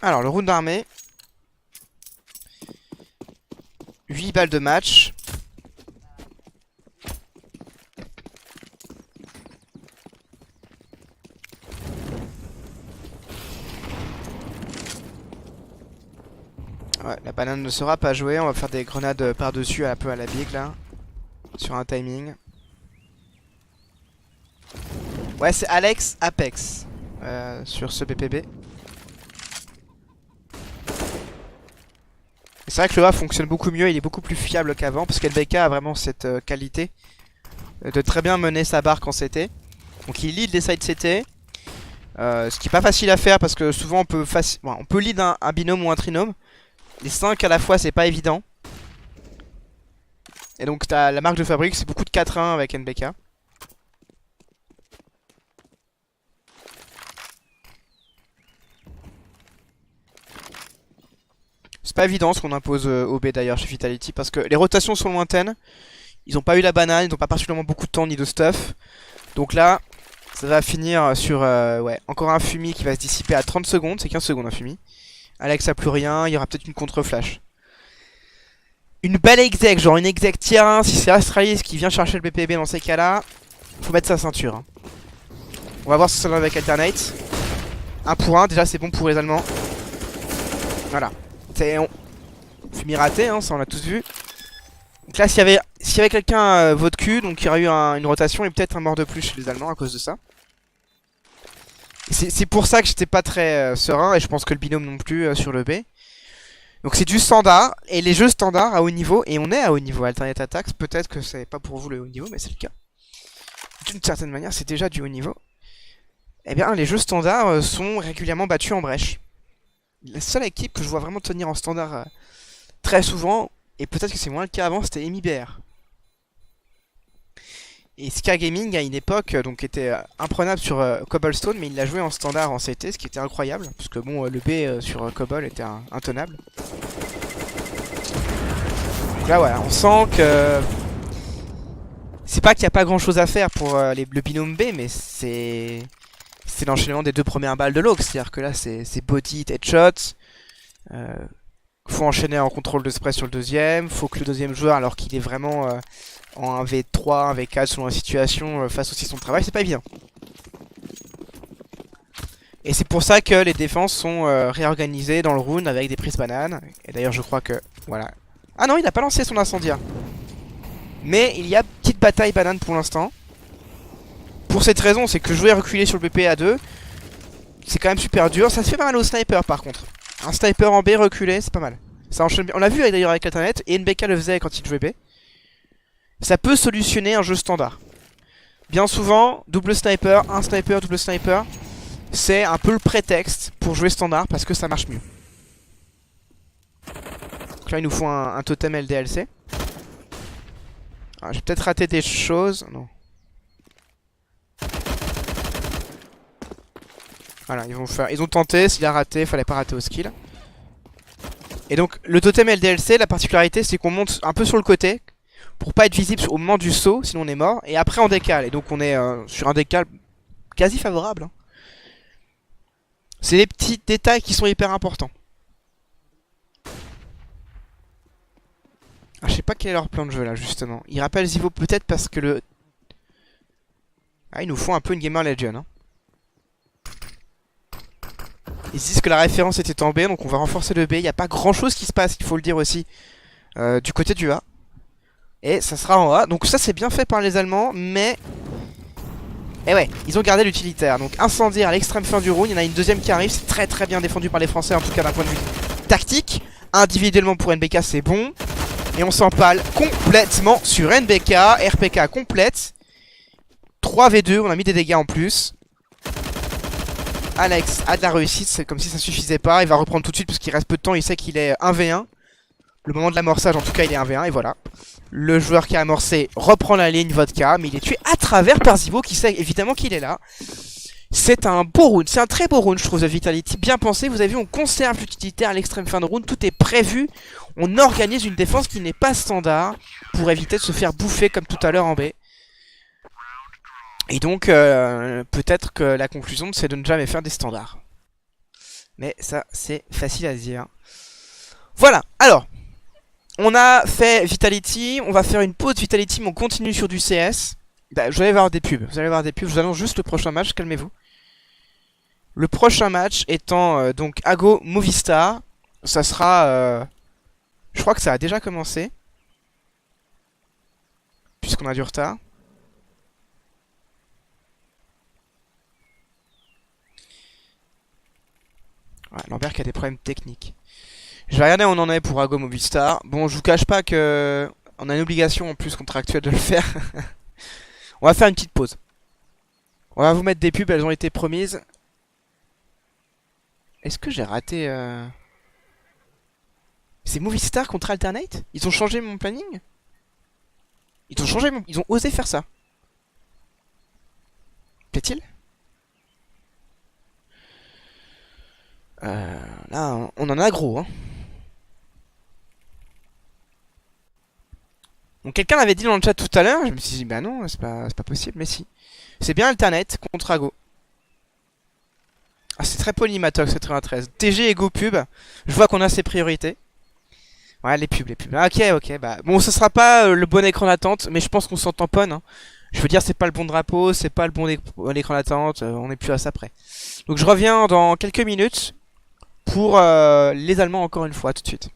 Alors, le round armé. 8 balles de match. Ouais, la banane ne sera pas jouée. On va faire des grenades par-dessus un peu à la big là. Sur un timing. Ouais, c'est Alex Apex. Sur ce BPB. C'est vrai que le A fonctionne beaucoup mieux, il est beaucoup plus fiable qu'avant, parce qu'LBK a vraiment cette qualité de très bien mener sa barre quand CT. Donc il lead les side CT, ce qui est pas facile à faire parce que souvent on peut lead un binôme ou un trinôme. Les 5 à la fois c'est pas évident. Et donc t'as la marque de fabrique, c'est beaucoup de 4-1 avec NBK. C'est pas évident ce qu'on impose au B d'ailleurs chez Vitality parce que les rotations sont lointaines. Ils ont pas eu la banane, ils n'ont pas particulièrement beaucoup de temps ni de stuff. Donc là, ça va finir sur ouais, encore un fumi qui va se dissiper à 30 secondes. C'est 15 secondes un fumi. Alex a plus rien, il y aura peut-être une contre-flash. Une belle exec, genre une exec tier 1. Si c'est Astralis qui vient chercher le BPB dans ces cas-là, faut mettre sa ceinture. Hein. On va voir ce que ça donne avec Alternate. 1 pour 1, déjà c'est bon pour les Allemands. Voilà. Fumi raté, hein, ça on l'a tous vu. Donc là, s'il y avait quelqu'un votre cul, donc il y aurait eu une rotation et peut-être un mort de plus chez les Allemands à cause de ça. C'est pour ça que j'étais pas très serein et je pense que le binôme non plus sur le B. Donc c'est du standard et les jeux standards à haut niveau, et on est à haut niveau. Alternate Attacks, peut-être que c'est pas pour vous le haut niveau, mais c'est le cas. D'une certaine manière, c'est déjà du haut niveau. Eh bien, les jeux standards sont régulièrement battus en brèche. La seule équipe que je vois vraiment tenir en standard très souvent, et peut-être que c'est moins le cas avant, c'était EMIBR. Et Ska Gaming, à une époque, donc était imprenable sur Cobblestone, mais il l'a joué en standard en CT, ce qui était incroyable, parce que bon, le B sur Cobble était intenable. Donc là, voilà, on sent que... C'est pas qu'il n'y a pas grand chose à faire pour le binôme B, mais c'est l'enchaînement des deux premières balles de l'Ox. C'est-à-dire que là, c'est body, headshot. Faut enchaîner en contrôle de spray sur le deuxième. Faut que le deuxième joueur, alors qu'il est vraiment en 1v3, 1v4 selon la situation, fasse aussi son travail. C'est pas évident. Et c'est pour ça que les défenses sont réorganisées dans le round avec des prises bananes. Et d'ailleurs, je crois que... Voilà. Ah non, il n'a pas lancé son incendiaire. Mais il y a petite bataille banane pour l'instant. Pour cette raison, c'est que jouer reculé sur le BP à 2, c'est quand même super dur. Ça se fait pas mal au sniper par contre. Un sniper en B reculé, c'est pas mal. Ça enchaîne bien. On l'a vu d'ailleurs avec Alternet, et NBK le faisait quand il jouait B. Ça peut solutionner un jeu standard. Bien souvent, double sniper, un sniper, double sniper, c'est un peu le prétexte pour jouer standard parce que ça marche mieux. Donc là, il nous faut un totem LDLC. Ah, j'ai peut-être raté des choses. Non. Voilà, ils ont tenté, s'il a raté, fallait pas rater au skill. Et donc, le totem LDLC, la particularité, c'est qu'on monte un peu sur le côté pour pas être visible au moment du saut, sinon on est mort. Et après, on décale. Et donc, on est sur un décal quasi favorable. Hein. C'est des petits détails qui sont hyper importants. Ah, je sais pas quel est leur plan de jeu là, justement. Ils rappellent Zivo peut-être parce que le... Ah, ils nous font un peu une Gamer Legend. Hein. Ils disent que la référence était en B, donc on va renforcer le B. Il n'y a pas grand chose qui se passe, il faut le dire aussi, du côté du A. Et ça sera en A. Donc ça c'est bien fait par les Allemands, mais... Et ouais, ils ont gardé l'utilitaire. Donc incendiaire à l'extrême fin du round, il y en a une deuxième qui arrive. C'est très très bien défendu par les Français, en tout cas d'un point de vue tactique. Individuellement pour NBK c'est bon. Et on s'empale complètement sur NBK. RPK complète. 3v2, on a mis des dégâts en plus. Alex a de la réussite, c'est comme si ça suffisait pas. Il va reprendre tout de suite parce qu'il reste peu de temps. Il sait qu'il est 1v1. Le moment de l'amorçage, en tout cas, il est 1v1. Et voilà. Le joueur qui a amorcé reprend la ligne vodka. Mais il est tué à travers par Zivo qui sait évidemment qu'il est là. C'est un beau round. C'est un très beau round, je trouve, de Vitality. Bien pensé. Vous avez vu, on conserve l'utilitaire à l'extrême fin de round. Tout est prévu. On organise une défense qui n'est pas standard pour éviter de se faire bouffer comme tout à l'heure en B. Et donc, peut-être que la conclusion, c'est de ne jamais faire des standards. Mais ça, c'est facile à dire. Voilà, alors, on a fait Vitality, on va faire une pause Vitality, mais on continue sur du CS. Bah, vous allez voir des pubs, je vous annonce juste le prochain match, calmez-vous. Le prochain match étant donc Ago Movistar. Ça sera... je crois que ça a déjà commencé. Puisqu'on a du retard. Ouais, Lambert qui a des problèmes techniques. Je vais regarder où on en est pour Ago Movistar. Bon, je vous cache pas que on a une obligation en plus contractuelle de le faire. On va faire une petite pause. On va vous mettre des pubs, elles ont été promises. Est-ce que j'ai raté C'est Movistar contre Alternate? Ils ont changé mon planning? Ils ont osé faire ça. Plaît-il? Là, on en a gros, hein. Donc quelqu'un l'avait dit dans le chat tout à l'heure, je me suis dit, bah non, c'est pas possible, mais si. C'est bien Alternate contre Ago. Ah, c'est très polymatox, 93. TG et Go pub, je vois qu'on a ses priorités. Ouais, les pubs. Ah, ok, bah... Bon, ce sera pas le bon écran d'attente, mais je pense qu'on s'en tamponne, hein. Je veux dire, c'est pas le bon drapeau, c'est pas le bon écran d'attente, on est plus à ça près. Donc je reviens dans quelques minutes pour les Allemands encore une fois, tout de suite.